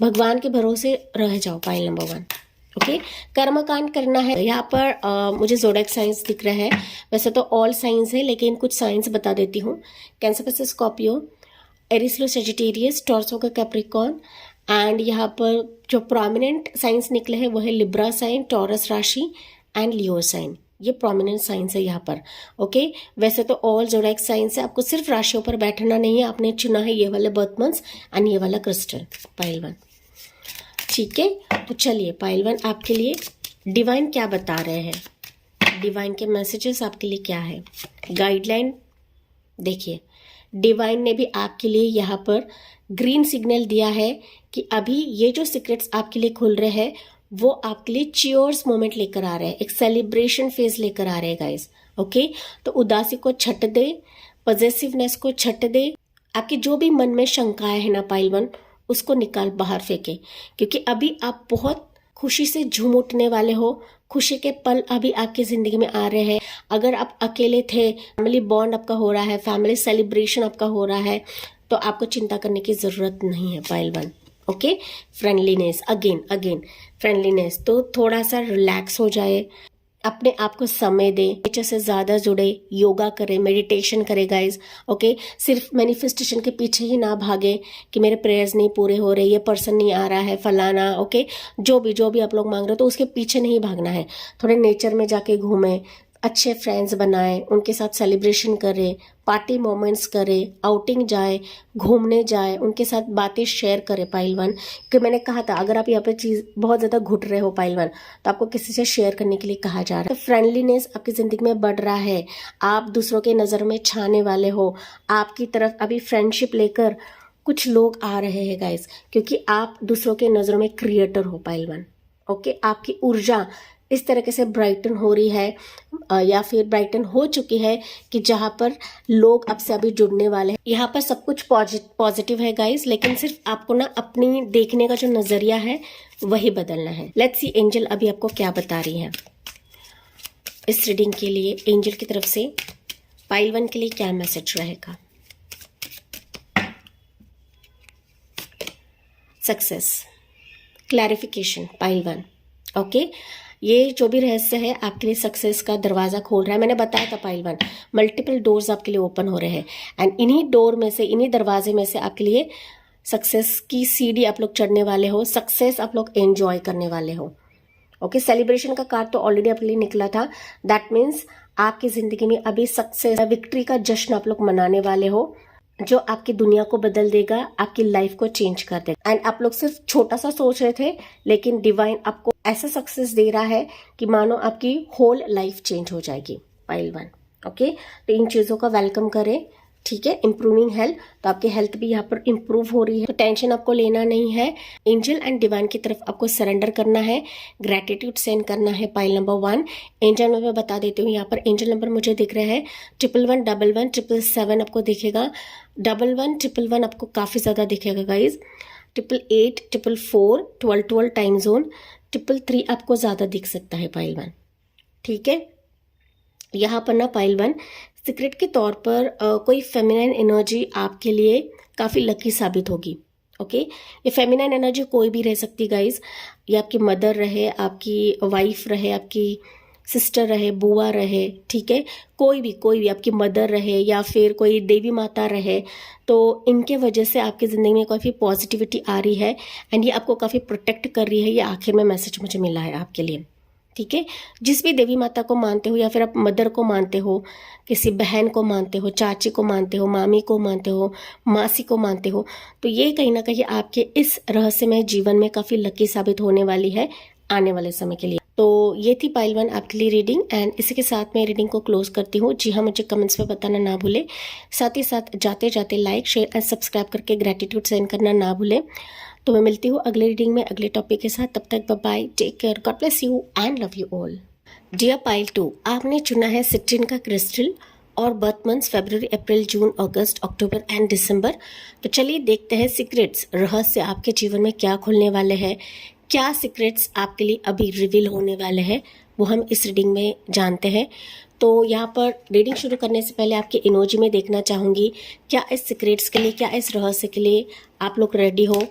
भगवान के भरोसे रह जाओ पाइल नंबर 1। ओके कर्मकांड करना है। यहाँ पर मुझे ज़ोडिएक साइंस दिख रहा है, वैसे तो ऑल साइंस है लेकिन कुछ साइंस बता देती हूँ। कैंसर पे स्कॉर्पियो, एरिस लो सेजिटेरियस, टॉर्सो का कैप्रिकॉन, एंड यहाँ पर जो प्रोमिनेंट साइंस निकले हैं वो है लिब्रा साइन, टॉरस राशि एंड लियो साइन। ये प्रोमिनेंट साइंस है यहाँ पर। ओके वैसे तो ऑल ज़ोडिएक साइंस है, आपको सिर्फ राशियों पर बैठना नहीं है। आपने चुना है ये वाले बर्थ मंथ्स एंड ये वाला क्रिस्टल पाइल वन, ठीक है। तो चलिए पाइल वन, आपके लिए डिवाइन क्या बता रहे हैं, डिवाइन के मैसेजेस आपके लिए क्या है, गाइडलाइन देखिए। डिवाइन ने भी आपके लिए यहाँ पर ग्रीन सिग्नल दिया है कि अभी ये जो सीक्रेट्स आपके लिए खुल रहे हैं वो आपके लिए चियर्स मोमेंट लेकर आ रहे हैं, एक सेलिब्रेशन फेज लेकर आ रहे हैं गाइस। ओके तो उदासी को छट दे, पॉजेसिवनेस को छट दे, आपके जो भी मन में शंकाएं है ना पाइल वन, उसको निकाल बाहर फेंके, क्योंकि अभी आप बहुत खुशी से झूम उठने वाले हो। खुशी के पल अभी आपकी जिंदगी में आ रहे हैं। अगर आप अकेले थे, फैमिली बॉन्ड आपका हो रहा है, फैमिली सेलिब्रेशन आपका हो रहा है, तो आपको चिंता करने की जरूरत नहीं है pile one. Okay friendliness, again friendliness, तो थोड़ा सा रिलैक्स हो जाए, अपने आप को समय दे, नेचर से ज़्यादा जुड़े, योगा करे, मेडिटेशन करे गाइज। ओके सिर्फ मैनिफेस्टेशन के पीछे ही ना भागे कि मेरे प्रेयर्स नहीं पूरे हो रहे, ये पर्सन नहीं आ रहा है, फलाना। ओके जो भी आप लोग मांग रहे हो तो उसके पीछे नहीं भागना है। थोड़े नेचर में जाके घूमें, अच्छे फ्रेंड्स बनाए, उनके साथ सेलिब्रेशन करें, पार्टी मोमेंट्स करें, आउटिंग जाए, घूमने जाए, उनके साथ बातें शेयर करें पाइल वन। कि मैंने कहा था अगर आप यहाँ पे चीज़ बहुत ज़्यादा घुट रहे हो पाइल वन, तो आपको किसी से शेयर करने के लिए कहा जा रहा है। तो फ्रेंडलीनेस आपकी ज़िंदगी में बढ़ रहा है, आप दूसरों के नज़र में छाने वाले हो। आपकी तरफ अभी फ्रेंडशिप लेकर कुछ लोग आ रहे हैं गाइस, क्योंकि आप दूसरों के नज़रों में क्रिएटर हो पाइल वन। ओके आपकी ऊर्जा इस तरीके से ब्राइटन हो रही है या फिर ब्राइटन हो चुकी है कि जहाँ पर लोग आपसे अभी जुड़ने वाले हैं। यहाँ पर सब कुछ पॉजिटिव है गाइस, लेकिन सिर्फ आपको ना अपनी देखने का जो नजरिया है वही बदलना है। लेट्स सी एंजल अभी आपको क्या बता रही है इस रीडिंग के लिए। एंजल की तरफ से पाइल वन के लिए क्या मैसेज रहेगा। Success, clarification pile one. Okay ये जो भी रहस्य है आपके लिए सक्सेस का दरवाजा खोल रहा है। मैंने बताया था पाइल वन, मल्टीपल डोर्स आपके लिए ओपन हो रहे हैं, एंड इन्हीं डोर में से, इन्हीं दरवाजे में से आपके लिए सक्सेस की सीढ़ी आप लोग चढ़ने वाले हो, सक्सेस आप लोग एंजॉय करने वाले हो। ओके सेलिब्रेशन का कार्ड तो ऑलरेडी आपके लिए निकला था, दैट मीन्स आपकी जिंदगी में अभी सक्सेस, विक्ट्री का जश्न आप लोग मनाने वाले हो, जो आपकी दुनिया को बदल देगा, आपकी लाइफ को चेंज कर देगा। एंड आप लोग सिर्फ छोटा सा सोच रहे थे, लेकिन डिवाइन आपको ऐसा सक्सेस दे रहा है कि मानो आपकी होल लाइफ चेंज हो जाएगी। पाइल 1। ओके, तो इन चीज़ों का वेलकम करें, ठीक है। इंप्रूविंग हेल्थ, तो आपकी हेल्थ भी यहाँ पर इंप्रूव हो रही है, तो टेंशन आपको लेना नहीं है। एंजल एंड डिवाइन की तरफ आपको सरेंडर करना है, ग्रेटिट्यूड सेंड करना है। पाइल नंबर 1 एंजल में मैं बता देती हूँ, यहाँ पर एंजल नंबर मुझे दिख रहा है 1111, 1111, 777 आपको दिखेगा, 1111 आपको काफ़ी ज़्यादा दिखेगा गाइज, 888, 444, 1212 टाइम जोन, 333 आपको ज़्यादा दिख सकता है पाइल 1, ठीक है। यहाँ पर ना पाइल 1 सीक्रेट के तौर पर कोई फेमिनाइन एनर्जी आपके लिए काफ़ी लकी साबित होगी। ओके, ये फेमिनाइन एनर्जी कोई भी रह सकती गाइज, ये आपकी मदर रहे, आपकी वाइफ रहे, आपकी सिस्टर रहे, बुआ रहे, ठीक है, कोई भी आपकी मदर रहे या फिर कोई देवी माता रहे, तो इनके वजह से आपकी ज़िंदगी में काफ़ी पॉजिटिविटी आ रही है एंड ये आपको काफ़ी प्रोटेक्ट कर रही है। ये आखिर में मैसेज मुझे मिला है आपके लिए, ठीक है। जिस भी देवी माता को मानते हो या फिर आप मदर को मानते हो, किसी बहन को मानते हो, चाची को मानते हो, मामी को मानते हो, मासी को मानते हो, तो ये कहीं ना कहीं आपके इस रहस्यमय जीवन में काफ़ी लकी साबित होने वाली है आने वाले समय के लिए। तो ये थी पाइल 1 आपके लिए रीडिंग एंड इसी के साथ मैं रीडिंग को क्लोज करती हूँ। जी हाँ, मुझे कमेंट्स में बताना ना भूले, साथ ही साथ जाते जाते लाइक, शेयर एंड सब्सक्राइब करके ग्रेटिट्यूड सेंड करना ना भूले। तो मैं मिलती हूँ अगले रीडिंग में अगले टॉपिक के साथ, तब तक bye bye, take care, God bless you and love you all. Dear pile 2, आपने चुना है सिट्रिन का क्रिस्टल और birth months February, April, June, August, October and December. तो चलिए देखते हैं सीक्रेट्स, रहस्य आपके जीवन में क्या खुलने वाले हैं, क्या सीक्रेट्स आपके लिए अभी रिवील होने वाले हैं, वो हम इस रीडिंग में जानते हैं। तो यहाँ पर रीडिंग शुरू करने से पहले आपके इमोजी में देखना चाहूँगी, क्या इस सीक्रेट्स के लिए, क्या इस रहस्य के लिए आप लोग रेडी हो,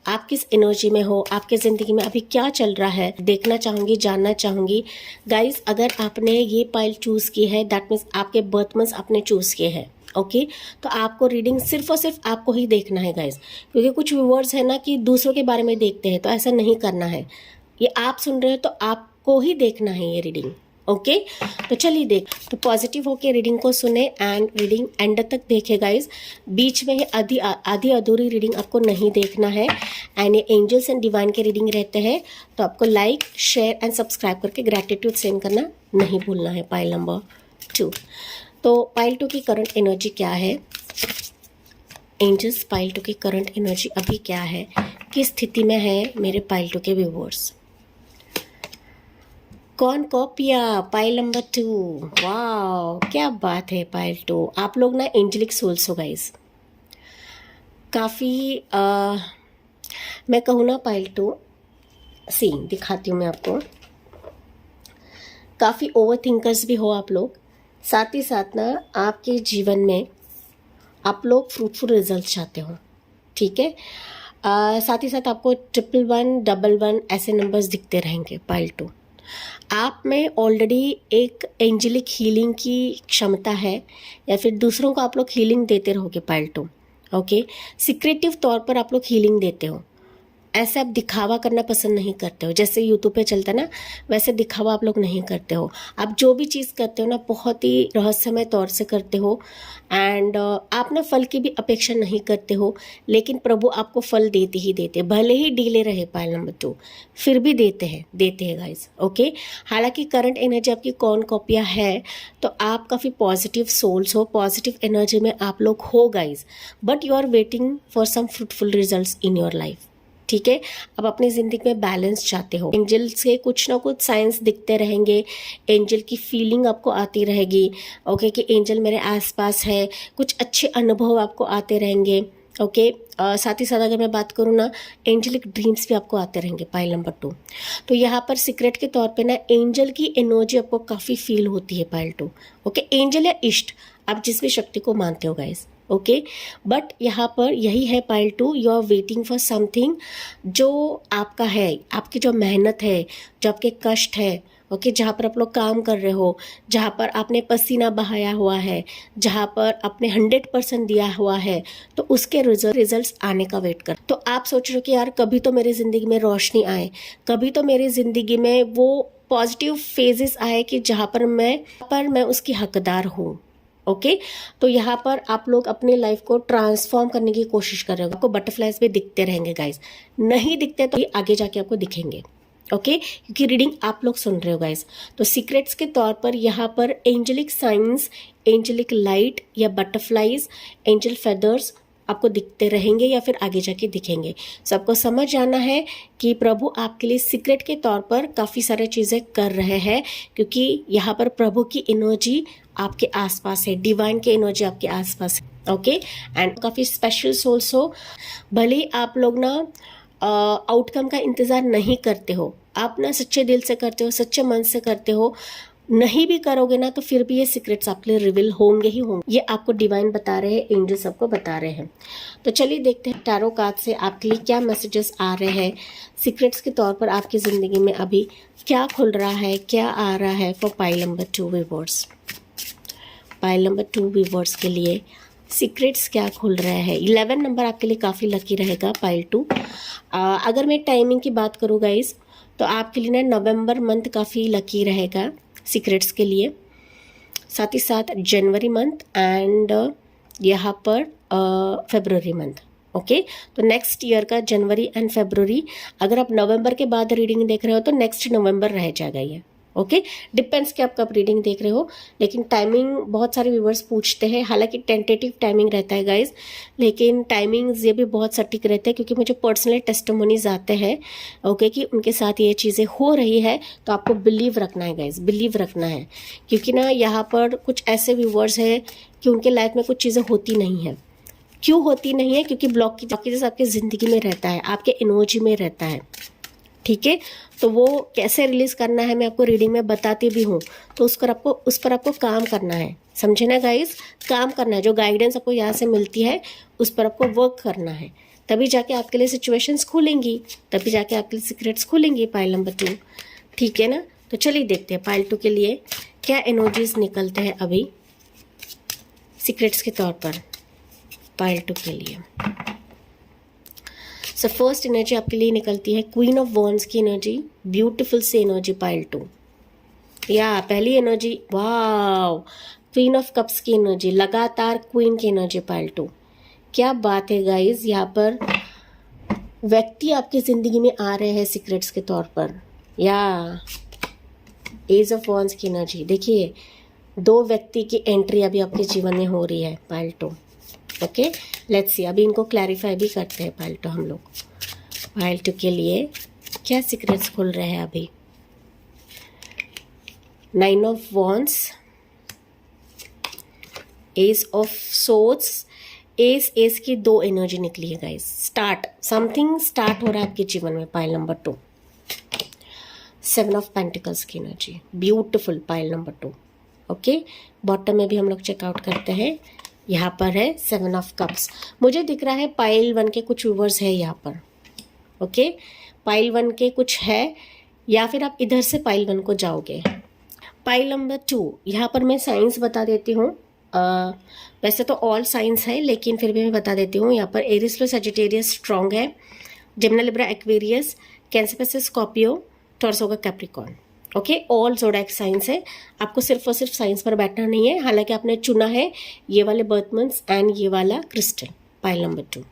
आप किस एनर्जी में हो, आपके ज़िंदगी में अभी क्या चल रहा है, देखना चाहूँगी, जानना चाहूँगी। गाइज, अगर आपने ये पाइल चूज़ की है दैट मीन्स आपके बर्थ मंथ्स आपने चूज़ किए हैं। ओके, तो आपको रीडिंग सिर्फ और सिर्फ आपको ही देखना है गाइज, क्योंकि कुछ व्यूअर्स है ना कि दूसरों के बारे में देखते हैं, तो ऐसा नहीं करना है। ये आप सुन रहे हो तो आपको ही देखना है ये रीडिंग। ओके, तो चलिए देख, तो पॉजिटिव होके रीडिंग को सुने एंड रीडिंग एंड तक देखे गाइज। बीच में ये आधी अधूरी रीडिंग आपको नहीं देखना है एंड ये एंजल्स एंड डिवाइन के रीडिंग रहते हैं, तो आपको लाइक, शेयर एंड सब्सक्राइब करके ग्रेटिट्यूड सेंड करना नहीं भूलना है। पाइल नंबर 2, तो पाइल 2 की करंट एनर्जी क्या है, एंजल्स पाइल 2 की करंट एनर्जी अभी क्या है, किस स्थिति में है मेरे पाइल 2 के व्यूअर्स। कौन कॉपिया पाइल नंबर 2, वाह क्या बात है। पाइल 2 आप लोग ना एंजेलिक सोल्स हो गाइस, काफ़ी मैं कहूँ ना पाइल 2 सी दिखाती हूँ मैं आपको, काफ़ी ओवर थिंकर्स भी हो आप लोग, साथ ही साथ ना आपके जीवन में आप लोग फ्रूटफुल रिजल्ट चाहते हो, ठीक है। साथ ही साथ आपको 111, 11 ऐसे नंबर्स दिखते रहेंगे पाइल 2। आप में ऑलरेडी एक एंजेलिक हीलिंग की क्षमता है या फिर दूसरों को आप लोग हीलिंग देते रहोगे पाइल 2। ओके, सीक्रेटिव तौर पर आप लोग हीलिंग देते हो, ऐसे आप दिखावा करना पसंद नहीं करते हो, जैसे यूट्यूब पे चलता है ना वैसे दिखावा आप लोग नहीं करते हो। आप जो भी चीज़ करते हो ना बहुत ही रहस्यमय तौर से करते हो एंड आप ना फल की भी अपेक्षा नहीं करते हो, लेकिन प्रभु आपको फल देते ही देते, भले ही डीले रहे पाइल नंबर 2, फिर भी देते हैं गाइस। ओके, हालांकि करंट एनर्जी आपकी कौन कॉपिया है, तो आप काफ़ी पॉजिटिव सोल्स हो, पॉजिटिव एनर्जी में आप लोग हो guys, but you are waiting for some fruitful results in your life, ठीक है। अब अपनी ज़िंदगी में बैलेंस चाहते हो, एंजल से कुछ ना कुछ साइंस दिखते रहेंगे, एंजल की फीलिंग आपको आती रहेगी। ओके, कि एंजल मेरे आसपास है, कुछ अच्छे अनुभव आपको आते रहेंगे। ओके, साथ ही साथ अगर मैं बात करूँ ना, एंजलिक ड्रीम्स भी आपको आते रहेंगे पाइल नंबर 2। तो यहाँ पर सीक्रेट के तौर पे ना एंजल की एनर्जी आपको काफ़ी फील होती है पाइल 2। ओके, एंजल या इष्ट, आप जिस भी शक्ति को मानते हो गाइस। ओके, बट यहाँ पर यही है pile 2, you are waiting for something जो आपका है, आपकी जो मेहनत है, जो आपके कष्ट है। ओके, जहाँ पर आप लोग काम कर रहे हो, जहाँ पर आपने पसीना बहाया हुआ है, जहाँ पर आपने 100% दिया हुआ है, तो उसके रिजल्ट्स आने का वेट कर। तो आप सोच रहे हो कि यार कभी तो मेरी ज़िंदगी में रोशनी आए, कभी तो मेरी ज़िंदगी में वो पॉजिटिव फेजेस आए कि जहाँ पर मैं उसकी हकदार हूँ। ओके, तो यहाँ पर आप लोग अपनी लाइफ को ट्रांसफॉर्म करने की कोशिश कर रहे हो। आपको बटरफ्लाइज भी दिखते रहेंगे गाइस, नहीं दिखते तो आगे जाके आपको दिखेंगे। ओके क्योंकि रीडिंग आप लोग सुन रहे हो गाइस। तो सीक्रेट्स के तौर पर यहाँ पर एंजेलिक साइंस, एंजेलिक लाइट या बटरफ्लाइज, एंजल फेदर्स आपको दिखते रहेंगे या फिर आगे जाके दिखेंगे। सबको समझ जाना है कि प्रभु आपके लिए सीक्रेट के तौर पर काफ़ी सारे चीज़ें कर रहे हैं, क्योंकि यहाँ पर प्रभु की एनर्जी आपके आसपास है, डिवाइन की एनर्जी आपके आसपास है। ओके एंड काफ़ी स्पेशल सोल्स हो। भले ही आप लोग ना आउटकम का इंतज़ार नहीं करते हो, आप ना सच्चे दिल से करते हो, सच्चे मन से करते हो, नहीं भी करोगे ना तो फिर भी ये सीक्रेट्स आपके लिए रिवील होंगे ही होंगे। ये आपको डिवाइन बता रहे हैं, एंजल सबको बता रहे हैं। तो चलिए देखते हैं टैरो कार्ड से आपके लिए क्या मैसेजेस आ रहे हैं सीक्रेट्स के तौर पर आपकी ज़िंदगी में अभी क्या खुल रहा है, क्या आ रहा है for pile number 2 viewers. Pile number 2 viewers के लिए सीक्रेट्स क्या खुल रहा है। 11 नंबर आपके लिए काफ़ी लकी रहेगा पाइल 2। अगर मैं टाइमिंग की बात करूँ गाइस तो आपके लिए ना नवंबर मंथ काफ़ी लकी रहेगा सीक्रेट्स के लिए, साथ ही साथ जनवरी मंथ एंड यहाँ पर फरवरी मंथ। ओके तो नेक्स्ट ईयर का जनवरी एंड फरवरी, अगर आप नवंबर के बाद रीडिंग देख रहे हो तो नेक्स्ट नवंबर रह जाएगा ये। ओके डिपेंड्स कि आप कब रीडिंग देख रहे हो, लेकिन टाइमिंग बहुत सारे व्यूवर्स पूछते हैं, हालांकि टेंटेटिव टाइमिंग रहता है गाइज, लेकिन टाइमिंग्स ये भी बहुत सटीक रहते हैं क्योंकि मुझे पर्सनली टेस्टिमोनीज आते हैं ओके कि उनके साथ ये चीज़ें हो रही है। तो आपको बिलीव रखना है गाइज, बिलीव रखना है, क्योंकि ना यहाँ पर कुछ ऐसे व्यूवर्स हैं कि उनके लाइफ में कुछ चीज़ें होती नहीं है। क्यों होती नहीं है? क्योंकि ब्लॉकेजेस आपकी ज़िंदगी में रहता है, आपके एनर्जी में रहता है। ठीक है, तो वो कैसे रिलीज करना है मैं आपको रीडिंग में बताती भी हूँ, तो उस पर आपको काम करना है, समझे ना गाइस, काम करना है। जो गाइडेंस आपको यहाँ से मिलती है उस पर आपको वर्क करना है, तभी जाके आपके लिए सिचुएशंस खुलेंगी, तभी जाके आपके लिए सीक्रेट्स खुलेंगी पाइल नंबर 2। ठीक है ना, तो चलिए देखते हैं पाइल 2 के लिए क्या एनर्जीज निकलते हैं अभी सीक्रेट्स के तौर पर पाइल 2 के लिए। सो फर्स्ट एनर्जी आपके लिए निकलती है क्वीन ऑफ वॉन्ड्स की एनर्जी, ब्यूटीफुल सी एनर्जी पाइल 2। या पहली energy, wow, queen of cups की एनर्जी, लगातार क्वीन की एनर्जी पाइल 2। क्या बात है गाइज, यहाँ पर व्यक्ति आपकी ज़िंदगी में आ रहे हैं सीक्रेट्स के तौर पर। या एज ऑफ वॉन्ड्स की एनर्जी, देखिए 2 व्यक्ति की एंट्री अभी आपके जीवन में हो रही है पाइल 2। ओके लेट्स सी, अभी इनको क्लैरिफाई भी करते हैं पाइल 2 हम लोग। पाइल 2 के लिए क्या सीक्रेट्स खुल रहे हैं अभी। 9 of wands, S of swords, S की 2 एनर्जी निकली है गाइस। स्टार्ट, समथिंग स्टार्ट हो रहा है आपके जीवन में पाइल नंबर 2। 7 ऑफ पेंटिकल्स की energy, beautiful pile number 2। Okay bottom में भी हम लोग चेकआउट करते हैं, यहाँ पर है 7 ऑफ कप्स। मुझे दिख रहा है पाइल 1 के कुछ व्यूवर्स है यहाँ पर। ओके पाइल 1 के कुछ है, या फिर आप इधर से पाइल 1 को जाओगे। पाइल नंबर 2, यहाँ पर मैं साइंस बता देती हूँ, वैसे तो ऑल साइंस है लेकिन फिर भी मैं बता देती हूँ। यहाँ पर एरिस प्लस सजिटेरियस स्ट्रॉन्ग है, Gemini Libra Aquarius, Cancer plus Scorpio, Taurus होगा Capricorn. Okay all zodiac science है, आपको सिर्फ और सिर्फ साइंस पर बैठना नहीं है, हालांकि आपने चुना है ये वाले बर्थ मंथ्स एंड ये वाला क्रिस्टल पाइल नंबर 2।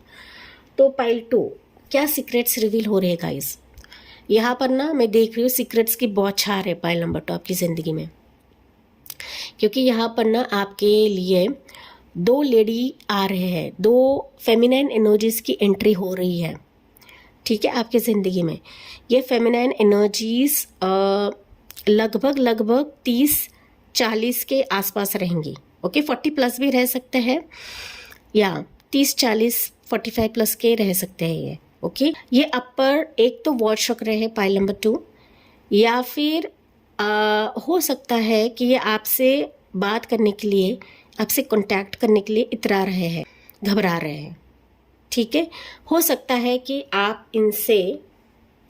तो पाइल 2 क्या सीक्रेट्स रिवील हो रहे हैं गाइस। यहाँ पर ना मैं देख रही हूँ सीक्रेट्स की बौछार है पाइल नंबर 2 आपकी ज़िंदगी में, क्योंकि यहाँ पर ना आपके लिए 2 लेडी आ रहे हैं, 2 फेमिनाइन एनर्जीज की एंट्री हो रही है। ठीक है, आपकी ज़िंदगी में ये फेमिनाइन एनर्जीज लगभग 30-40 के आसपास रहेंगी। ओके 40 प्लस भी रह सकते हैं, या 30-40-45 प्लस के रह सकते हैं ये। ओके ये अपर एक तो वॉच चक्र है पाइल नंबर 2, या फिर हो सकता है कि ये आपसे बात करने के लिए, आपसे कांटेक्ट करने के लिए इतरा रहे हैं, घबरा रहे हैं। ठीक है, हो सकता है कि आप इनसे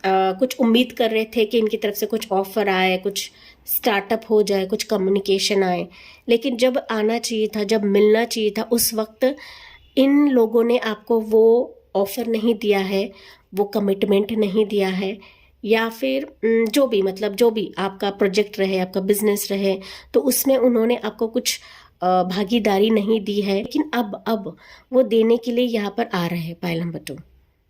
कुछ उम्मीद कर रहे थे कि इनकी तरफ से कुछ ऑफर आए, कुछ स्टार्टअप हो जाए, कुछ कम्युनिकेशन आए, लेकिन जब आना चाहिए था, जब मिलना चाहिए था, उस वक्त इन लोगों ने आपको वो ऑफर नहीं दिया है, वो कमिटमेंट नहीं दिया है, या फिर जो भी मतलब जो भी आपका प्रोजेक्ट रहे, आपका बिजनेस रहे, तो उसमें उन्होंने आपको कुछ भागीदारी नहीं दी है। लेकिन अब वो देने के लिए यहाँ पर आ रहे हैं पाइल नंबर 2।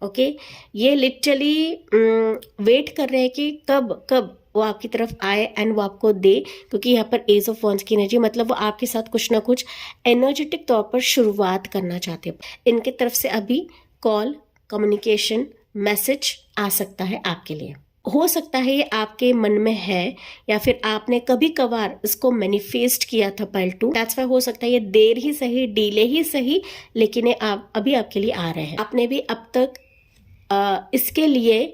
ओके। ये लिटरली वेट कर रहे हैं कि कब कब वो आपकी तरफ आए एंड वो आपको दे, क्योंकि यहाँ पर एज ऑफ वॉन्ड्स की एनर्जी मतलब वो आपके साथ कुछ ना कुछ एनर्जेटिक तौर पर शुरुआत करना चाहते हैं। इनके तरफ से अभी कॉल, कम्युनिकेशन, मैसेज आ सकता है आपके लिए। हो सकता है ये आपके मन में है या फिर आपने कभी कभार इसको मैनिफेस्ट किया था पलटू, दैट्स वाई हो सकता है ये देर ही सही, डिले ही सही, लेकिन ये आप अभी आपके लिए आ रहे हैं। आपने भी अब तक इसके लिए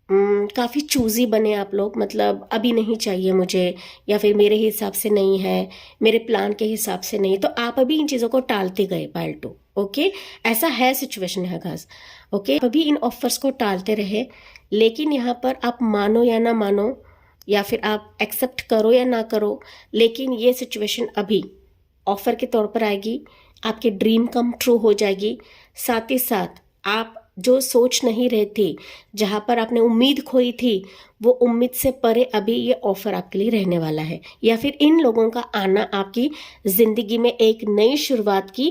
काफ़ी चूजी बने आप लोग, मतलब अभी नहीं चाहिए मुझे, या फिर मेरे हिसाब से नहीं है, मेरे प्लान के हिसाब से नहीं, तो आप अभी इन चीज़ों को टालते गए पाल्टू। ओके, ऐसा है सिचुएशन है गाइस। ओके, अभी इन ऑफर्स को टालते रहे, लेकिन यहाँ पर आप मानो या ना मानो, या फिर आप एक्सेप्ट करो या ना करो, लेकिन ये सिचुएशन अभी ऑफर के तौर पर आएगी, आपकी ड्रीम कम ट्रू हो जाएगी। साथ ही साथ आप जो सोच नहीं रहे थे, जहां पर आपने उम्मीद खोई थी, वो उम्मीद से परे अभी ये ऑफर आपके लिए रहने वाला है, या फिर इन लोगों का आना आपकी जिंदगी में एक नई शुरुआत की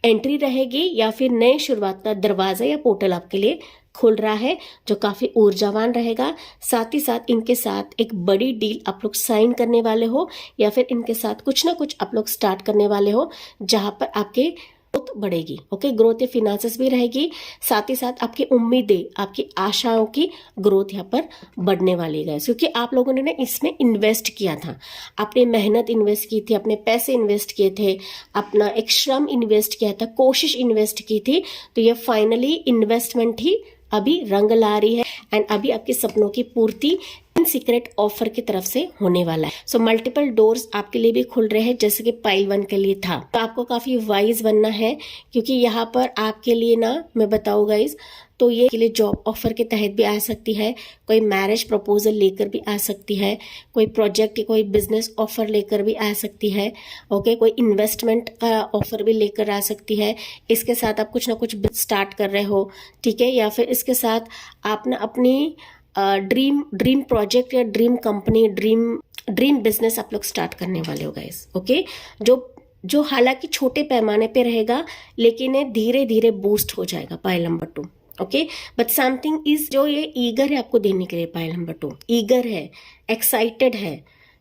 एंट्री रहेगी, या फिर नई शुरुआत का दरवाजा या पोर्टल आपके लिए खुल रहा है, जो काफी ऊर्जावान रहेगा। साथ ही साथ इनके साथ एक बड़ी डील आप लोग साइन करने वाले हो, या फिर इनके साथ कुछ ना कुछ आप लोग स्टार्ट करने वाले हो, जहां पर आपके ग्रोथ बढ़ेगी। ओके, ग्रोथ या फिनांसेस भी रहेगी, साथ ही साथ आपकी उम्मीदें, आपकी आशाओं की ग्रोथ यहाँ पर बढ़ने वाली है, क्योंकि आप लोगों ने ना इसमें इन्वेस्ट किया था, आपने मेहनत इन्वेस्ट की थी, अपने पैसे इन्वेस्ट किए थे, अपना एक श्रम इन्वेस्ट किया था, कोशिश इन्वेस्ट की थी, तो ये फाइनली इन्वेस्टमेंट ही अभी रंग ला रही है, एंड अभी आपके सपनों की पूर्ति इन सीक्रेट ऑफर की तरफ से होने वाला है। सो मल्टीपल डोर्स आपके लिए भी खुल रहे हैं, जैसे कि पाइल 1 के लिए था। तो आपको काफी वाइज बनना है, क्योंकि यहाँ पर आपके लिए ना मैं बताऊँ गाइज, तो ये के लिए जॉब ऑफर के तहत भी आ सकती है, कोई मैरिज प्रपोजल लेकर भी आ सकती है, कोई प्रोजेक्ट, कोई बिजनेस ऑफर लेकर भी आ सकती है। ओके, कोई इन्वेस्टमेंट का ऑफर भी लेकर आ सकती है। इसके साथ आप कुछ ना कुछ स्टार्ट कर रहे हो, ठीक है, या फिर इसके साथ आप ना अपनी ड्रीम प्रोजेक्ट या ड्रीम कंपनी, ड्रीम बिजनेस आप लोग स्टार्ट करने वाले हो गाइस। ओके, जो हालांकि छोटे पैमाने पे रहेगा, लेकिन ये धीरे धीरे बूस्ट हो जाएगा। Pile number 2, okay, but something is, जो ये ईगर है आपको देने के लिए, पाइल नंबर 2 ईगर है, एक्साइटेड है,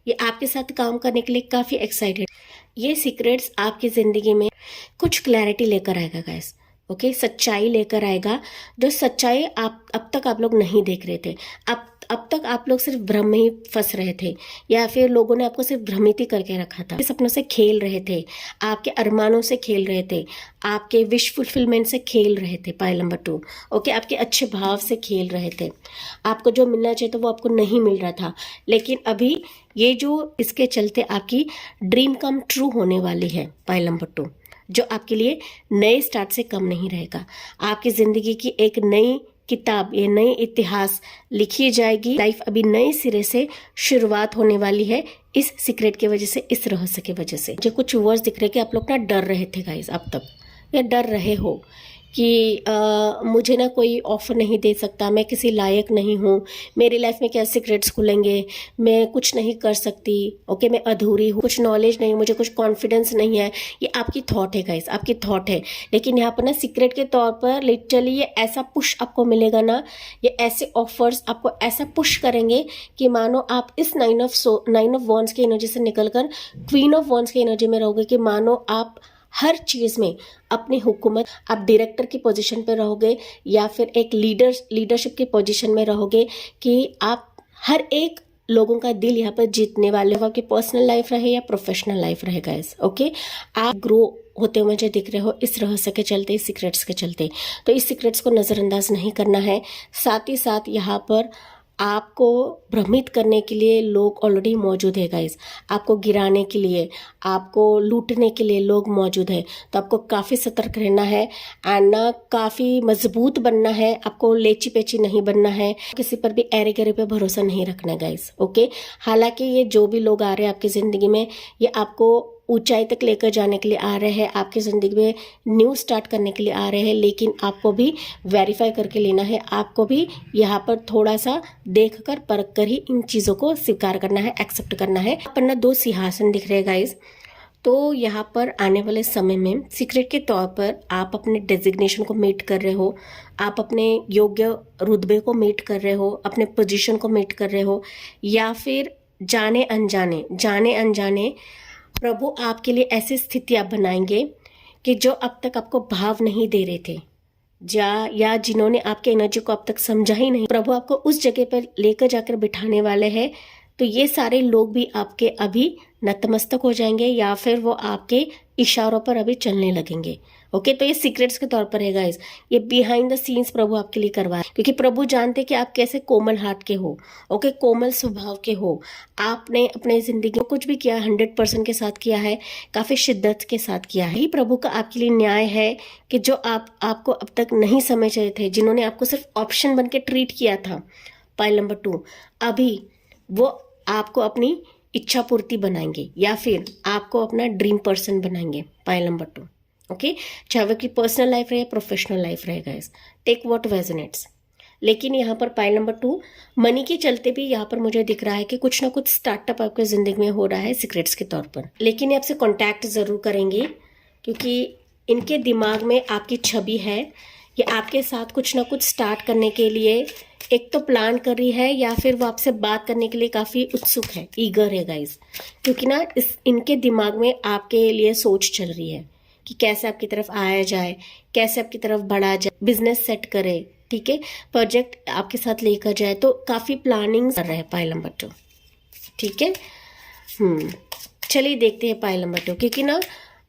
ये आपके साथ काम करने के लिए काफी एक्साइटेड। ये सीक्रेट्स आपकी जिंदगी में कुछ क्लैरिटी लेकर आएगा गाइस। ओके, सच्चाई लेकर आएगा, जो सच्चाई आप अब तक आप लोग नहीं देख रहे थे। अब तक आप लोग सिर्फ भ्रम में ही फंस रहे थे, या फिर लोगों ने आपको सिर्फ भ्रमित ही करके रखा था। सपनों से खेल रहे थे, आपके अरमानों से खेल रहे थे, आपके विश फुलफिलमेंट से खेल रहे थे। पाइल नंबर 2, ओके, आपके अच्छे भाव से खेल रहे थे। आपको जो मिलना चाहिए था वो आपको नहीं मिल रहा था, लेकिन अभी ये जो इसके चलते आपकी ड्रीम कम ट्रू होने वाली है। पाइल नंबर 2, जो आपके लिए नए स्टार्ट से कम नहीं रहेगा। आपकी जिंदगी की एक नई किताब, ये नई इतिहास लिखी जाएगी। लाइफ अभी नए सिरे से शुरुआत होने वाली है, इस सीक्रेट की वजह से, इस रहस्य की वजह से। जो कुछ वर्ड्स दिख रहे कि आप लोग ना डर रहे थे गाइस अब तक, या डर रहे हो कि मुझे ना कोई ऑफर नहीं दे सकता, मैं किसी लायक नहीं हूँ, मेरी लाइफ में क्या सीक्रेट्स खुलेंगे, मैं कुछ नहीं कर सकती, ओके, मैं अधूरी हूँ, कुछ नॉलेज नहीं, मुझे कुछ कॉन्फिडेंस नहीं है। ये आपकी थॉट है गाइस, आपकी थॉट है, लेकिन यहाँ पर ना सीक्रेट के तौर पर लिटरली ये ऐसा पुश आपको मिलेगा ना, ये ऐसे ऑफर्स आपको ऐसा पुश करेंगे कि मानो आप इस 9 ऑफ वॉन्ड्स की एनर्जी से निकलकर क्वीन ऑफ वॉन्ड्स की एनर्जी में रहोगे, कि मानो आप हर चीज़ में अपनी हुकूमत, आप डायरेक्टर की पोजीशन पे रहोगे, या फिर एक लीडरशिप की पोजीशन में रहोगे, कि आप हर एक लोगों का दिल यहाँ पर जीतने वाले हो, कि पर्सनल लाइफ रहे या प्रोफेशनल लाइफ रहे गाइस। ओके, आप ग्रो होते हुए मुझे दिख रहे हो इस रहस्य के चलते, इस सीक्रेट्स के चलते, तो इस सीक्रेट्स को नज़रअंदाज नहीं करना है। साथ ही साथ यहाँ पर आपको भ्रमित करने के लिए लोग ऑलरेडी मौजूद है गाइस, आपको गिराने के लिए, आपको लूटने के लिए लोग मौजूद है, तो आपको काफ़ी सतर्क रहना है, एंड ना काफ़ी मजबूत बनना है, आपको लेची पेची नहीं बनना है, किसी पर भी एरे गरे पे भरोसा नहीं रखना गाइस। ओके, हालांकि ये जो भी लोग आ रहे हैं आपकी ज़िंदगी में, ये आपको ऊंचाई तक लेकर जाने के लिए आ रहे हैं, आपकी ज़िंदगी में न्यू स्टार्ट करने के लिए आ रहे हैं, लेकिन आपको भी वेरीफाई करके लेना है, आपको भी यहाँ पर थोड़ा सा देख कर परख कर ही इन चीज़ों को स्वीकार करना है, एक्सेप्ट करना है। पर ना 2 सिंहासन दिख रहे हैं गाइस, तो यहाँ पर आने वाले समय में सीक्रेट के तौर पर आप अपने डेजिग्नेशन को मीट कर रहे हो, आप अपने योग्य रुतबे को मीट कर रहे हो, अपने पोजीशन को मीट कर रहे हो, या फिर जाने अनजाने प्रभु आपके लिए ऐसी स्थिति आप बनाएंगे कि जो अब तक आपको भाव नहीं दे रहे थे, या जिन्होंने आपके एनर्जी को अब तक समझा ही नहीं, प्रभु आपको उस जगह पर लेकर जाकर बिठाने वाले हैं। तो ये सारे लोग भी आपके अभी नतमस्तक हो जाएंगे, या फिर वो आपके इशारों पर अभी चलने लगेंगे। ओके, तो ये सीक्रेट्स के तौर पर है गाइस, ये बिहाइंड द सीन्स प्रभु आपके लिए करवा है, क्योंकि प्रभु जानते हैं कि आप कैसे कोमल हार्ट के हो, ओके, कोमल स्वभाव के हो। आपने अपने जिंदगी में कुछ भी किया 100% के साथ किया है, काफी शिद्दत के साथ किया है। ये प्रभु का आपके लिए न्याय है कि जो आपको अब तक नहीं समझ रहे थे, जिन्होंने आपको सिर्फ ऑप्शन बन के ट्रीट किया था, पाइल नंबर 2, अभी वो आपको अपनी इच्छा पूर्ति बनाएंगे, या फिर आपको अपना ड्रीम पर्सन बनाएंगे, पाइल नंबर 2। ओके, चाहे वो की पर्सनल लाइफ रहे, प्रोफेशनल लाइफ रहे गाइस, टेक व्हाट रेजोनेट्स। लेकिन यहाँ पर पाइल नंबर 2 मनी के चलते भी यहाँ पर मुझे दिख रहा है कि कुछ ना कुछ स्टार्टअप आपके जिंदगी में हो रहा है सीक्रेट्स के तौर पर। लेकिन ये आपसे कॉन्टैक्ट जरूर करेंगे, क्योंकि इनके दिमाग में आपकी छवि है, ये आपके साथ कुछ ना कुछ स्टार्ट करने के लिए एक तो प्लान कर रही है, या फिर वो आपसे बात करने के लिए काफी उत्सुक है, ईगर है गाइस। क्योंकि ना इनके दिमाग में आपके लिए सोच चल रही है कि कैसे आपकी तरफ आया जाए, कैसे आपकी तरफ बढ़ा जाए, बिजनेस सेट करे, ठीक है, प्रोजेक्ट आपके साथ लेकर जाए। तो काफी प्लानिंग कर रहे हैं पाइल नंबर 2, ठीक है। चलिए देखते हैं पाइल नंबर 2, क्योंकि ना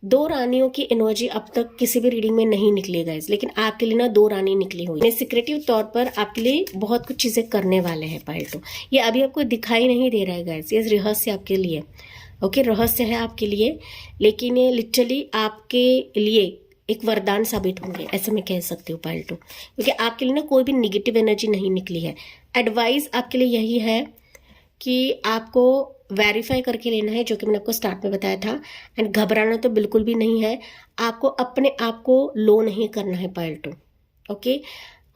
2 रानियों की एनर्जी अब तक किसी भी रीडिंग में नहीं निकली गाइस, लेकिन आपके लिए ना 2 रानी निकली हुई है। सीक्रेटिव तौर पर आपके लिए बहुत कुछ चीजें करने वाले हैं पाइल 2। ये अभी आपको दिखाई नहीं दे रहा है गाइस, ये रहस्य आपके लिए, ओके, रहस्य है आपके लिए, लेकिन ये लिटरली आपके लिए एक वरदान साबित होंगे, ऐसा मैं कह सकती हूँ पाइल 2, क्योंकि आपके लिए ना कोई भी निगेटिव एनर्जी नहीं निकली है। एडवाइस आपके लिए यही है कि आपको वेरीफाई करके लेना है, जो कि मैंने आपको स्टार्ट में बताया था। एंड घबराना तो बिल्कुल भी नहीं है, आपको अपने आप को लो नहीं करना है पाइल 2, ओके।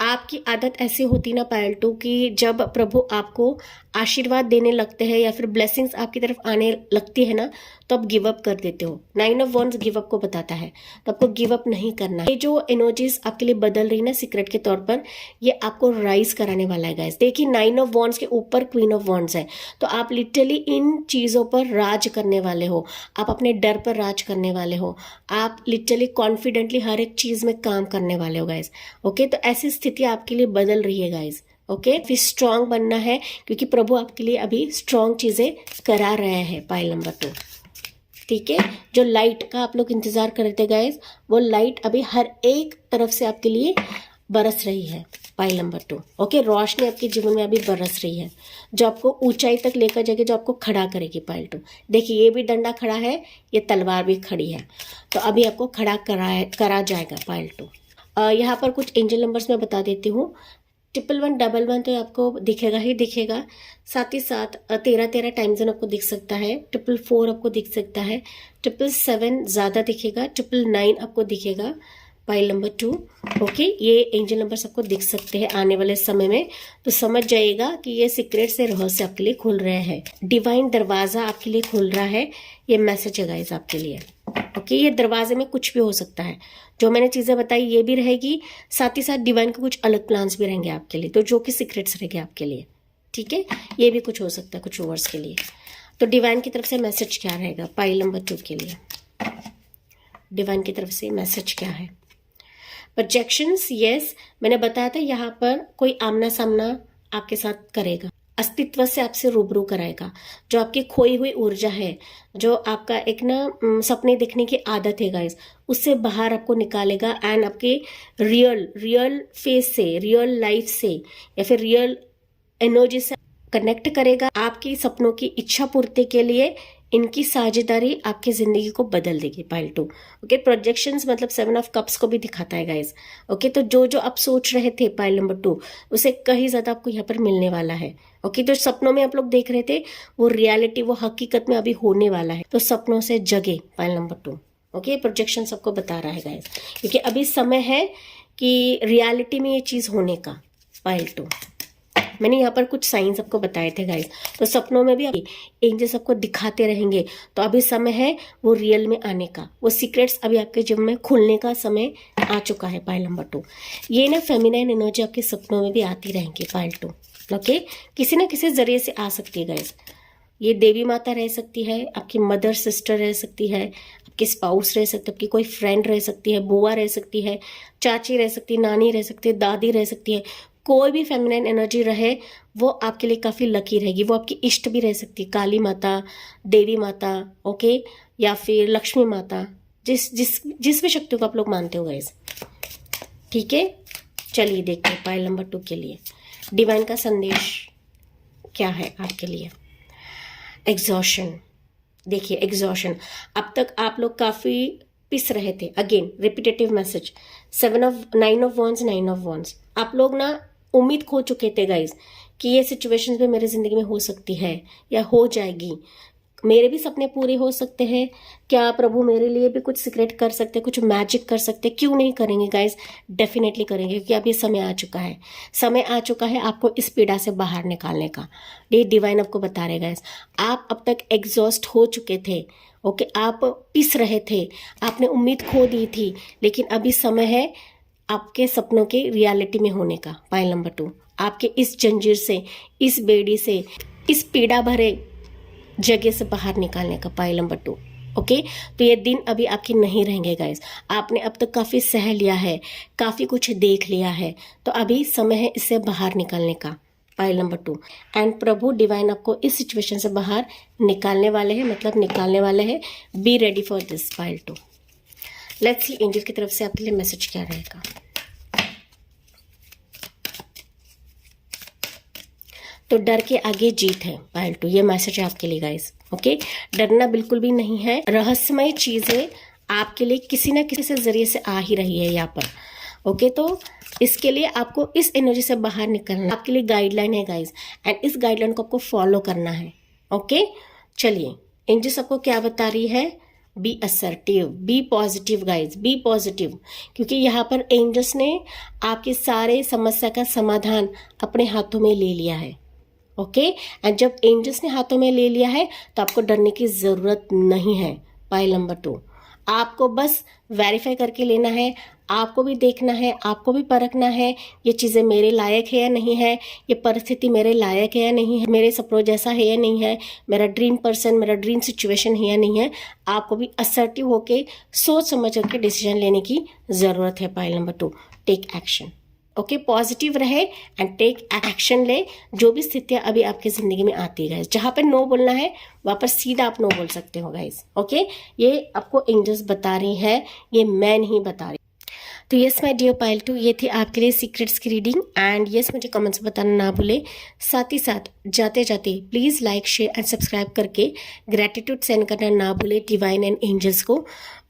आपकी आदत ऐसी होती ना पाइल 2 कि जब प्रभु आपको आशीर्वाद देने लगते हैं, या फिर ब्लेसिंग्स आपकी तरफ आने लगती है ना, तो आप गिव अप कर देते हो। 9 ऑफ वॉन्ड्स गिव अप को बताता है, तो आपको गिव अप नहीं करना है। ये जो एनर्जीज आपके लिए बदल रही है ना सीक्रेट के तौर पर, ये आपको राइज कराने वाला है गाइस। देखिए 9 ऑफ वॉन्ड्स के ऊपर क्वीन ऑफ वॉन्ड्स है, तो आप लिटरली इन चीजों पर राज करने वाले हो, आप अपने डर पर राज करने वाले हो, आप लिटरली कॉन्फिडेंटली हर एक चीज में काम करने वाले हो गाइस, ओके। तो ऐसी स्थिति आपके लिए बदल रही है गाइस, ओके। फिर स्ट्रांग बनना है, क्योंकि प्रभु आपके लिए अभी स्ट्रांग चीजें करा रहे हैं पाइल नंबर 2, ठीक है। जो लाइट का आप लोग इंतजार कर रहे थे गाइस, वो लाइट अभी हर एक तरफ से आपके लिए बरस रही है पाइल नंबर 2, ओके। रोशनी आपके जीवन में अभी बरस रही है, जो आपको ऊंचाई तक लेकर जाएगी, जो आपको खड़ा करेगी पाइल 2। देखिए ये भी डंडा खड़ा है, ये तलवार भी खड़ी है, तो अभी आपको खड़ा करा जाएगा पाइल 2। यहाँ पर कुछ एंजल नंबर्स मैं बता देती हूँ। 1111 तो आपको दिखेगा ही दिखेगा, साथ ही साथ 13 टाइम जोन आपको दिख सकता है, 444 आपको दिख सकता है, 777 ज़्यादा दिखेगा, 999 आपको दिखेगा पाइल नंबर 2, ओके। ये एंजल नंबर्स आपको दिख सकते हैं आने वाले समय में, तो समझ जाइएगा कि ये सीक्रेट से रहस्य आपके लिए खुल रहे हैं, डिवाइन दरवाजा आपके लिए खुल रहा है। ये मैसेज है गाइस आपके लिए, ओके। ये दरवाजे में कुछ भी हो सकता है, जो मैंने चीजें बताई ये भी रहेगी, साथ ही साथ डिवाइन के कुछ अलग प्लान्स भी रहेंगे आपके लिए, तो जो कि सीक्रेट्स रहेंगे आपके लिए, ठीक है। ये भी कुछ हो सकता है कुछ ओवर्स के लिए। तो डिवाइन की तरफ से मैसेज क्या रहेगा पाइल नंबर 2 के लिए, डिवाइन की तरफ से मैसेज क्या है? प्रोजेक्शंस, यस, मैंने बताया था यहाँ पर कोई आमना सामना आपके साथ करेगा, अस्तित्व से आपसे रूबरू कराएगा। जो आपकी खोई हुई ऊर्जा है, जो आपका एक ना सपने देखने की आदत है गाइस, उससे बाहर आपको निकालेगा एंड आपके रियल फेस से, रियल लाइफ से, या फिर रियल एनर्जी से कनेक्ट करेगा। आपकी सपनों की इच्छा पूर्ति के लिए इनकी साझेदारी आपकी जिंदगी को बदल देगी पाइल 2, ओके। प्रोजेक्शंस मतलब 7 ऑफ कप्स को भी दिखाता है गाइस, ओके। तो जो आप सोच रहे थे पाइल नंबर 2, उसे कहीं ज्यादा आपको यहाँ पर मिलने वाला है, ओके। जो सपनों में आप लोग देख रहे थे वो रियलिटी, वो हकीकत में अभी होने वाला है, तो सपनों से जगे पाइल नंबर 2, ओके। प्रोजेक्शन सबको बता रहा है गाइस, क्योंकि अभी समय है कि रियलिटी में ये चीज होने का पाइल 2, मैंने यहाँ पर कुछ साइंस आपको बताए थे गाइस। तो सपनों में भी एंजल्स आपको दिखाते रहेंगे। तो अभी समय है वो रियल में आने का, वो सीक्रेट्स अभी आपके जीवन में खुलने का समय आ चुका है। पाइल नंबर 2, ये ना फेमिनाइन एनर्जी आपके सपनों में भी आती रहेंगी। पाइल 2, ओके, किसी ना किसी जरिए से आ सकती है गाइस। ये देवी माता रह सकती है, आपकी मदर सिस्टर रह सकती है, आपके स्पाउस रह सकते, आपकी कोई फ्रेंड रह सकती है, बुआ रह सकती है, चाची रह सकती है, नानी रह सकती है, दादी रह सकती है। कोई भी फेमिनाइन एनर्जी रहे वो आपके लिए काफ़ी लकी रहेगी। वो आपकी इष्ट भी रह सकती है, काली माता, देवी माता, ओके, या फिर लक्ष्मी माता, जिस जिस जिस भी शक्तियों को आप लोग मानते हो गाइस। ठीक है, चलिए देखते हैं पाइल नंबर 2 के लिए डिवाइन का संदेश क्या है आपके लिए। एग्जॉशन, देखिए एग्जॉशन, अब तक आप लोग काफ़ी पिस रहे थे। Again repetitive message, 9 of wands, 9 of wands. आप लोग ना उम्मीद खो चुके थे गाइज कि ये सिचुएशन भी मेरे ज़िंदगी में हो सकती है या हो जाएगी, मेरे भी सपने पूरे हो सकते हैं। क्या प्रभु मेरे लिए भी कुछ सीक्रेट कर सकते, कुछ मैजिक कर सकते? क्यों नहीं करेंगे गाइज, डेफिनेटली करेंगे, क्योंकि अब ये समय आ चुका है। समय आ चुका है आपको इस पीड़ा से बाहर निकालने का। ये डिवाइन आपको बता रहे गाइज। आप अब तक एग्जॉस्ट हो चुके थे, ओके, आप पिस रहे थे, आपने उम्मीद खो दी थी, लेकिन अभी समय है आपके सपनों के रियलिटी में होने का। पाइल नंबर 2, आपके इस जंजीर से, इस बेड़ी से, इस पीड़ा भरे जगह से बाहर निकालने का। Pile number 2, okay. तो ये दिन अभी आपके नहीं रहेंगे गाइस। आपने अब तक काफ़ी सह लिया है, काफ़ी कुछ देख लिया है, तो अभी समय है इससे बाहर निकलने का। Pile number 2, and Prabhu divine आपको इस सिचुएशन से बाहर निकालने वाले हैं, मतलब निकालने वाले हैं। Be ready for this. Pile 2, let's see angel की तरफ से आपके लिए मैसेज क्या रहेगा। तो डर के आगे जीत है। पाइल 2, ये मैसेज है आपके लिए गाइस, ओके। डरना बिल्कुल भी नहीं है। रहस्यमय चीजें आपके लिए किसी ना किसी से जरिए से आ ही रही है यहाँ पर, ओके। तो इसके लिए आपको इस एनर्जी से बाहर निकलना आपके लिए गाइडलाइन है गाइस, एंड इस गाइडलाइन को आपको फॉलो करना है, ओके। चलिए एंजल्स आपको क्या बता रही है। Be assertive, be positive guys, be positive, क्योंकि यहाँ पर एंजल्स ने आपके सारे समस्या का समाधान अपने हाथों में ले लिया है, ओके। एंड जब एंजल्स ने हाथों में ले लिया है तो आपको डरने की ज़रूरत नहीं है। पाइल नंबर 2, आपको बस वेरीफाई करके लेना है, आपको भी देखना है, आपको भी परखना है ये चीज़ें मेरे लायक है या नहीं है, ये परिस्थिति मेरे लायक है या नहीं है, मेरे सपनों जैसा है या नहीं है, मेरा ड्रीम पर्सन, मेरा ड्रीम सिचुएशन है या नहीं है। आपको भी असर्टिव होके सोच समझ करके डिसीजन लेने की ज़रूरत है। Pile number 2, take action, okay. Positive रहे एंड टेक एक्शन ले। जो भी स्थितियां अभी आपकी ज़िंदगी में आती है गाइस, जहाँ पर नो बोलना है वहाँ पर सीधा आप नो बोल सकते हो गाइस, ओके। ये आपको एंजल्स बता रही है, ये मैं नहीं बता रही। तो यस माय डियर पाइल 2, ये थी आपके लिए सीक्रेट्स की रीडिंग। एंड यस, मुझे कमेंट्स बताना ना भूले। साथ ही साथ जाते जाते please like, share and subscribe करके ग्रेटिट्यूड सेंड करना ना भूले डिवाइन एंड एंजल्स को।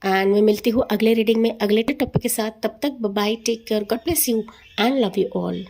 एंड मैं मिलती हूँ अगले रीडिंग में अगले टॉपिक के साथ। तब तक bye, take care, God bless you and love you all.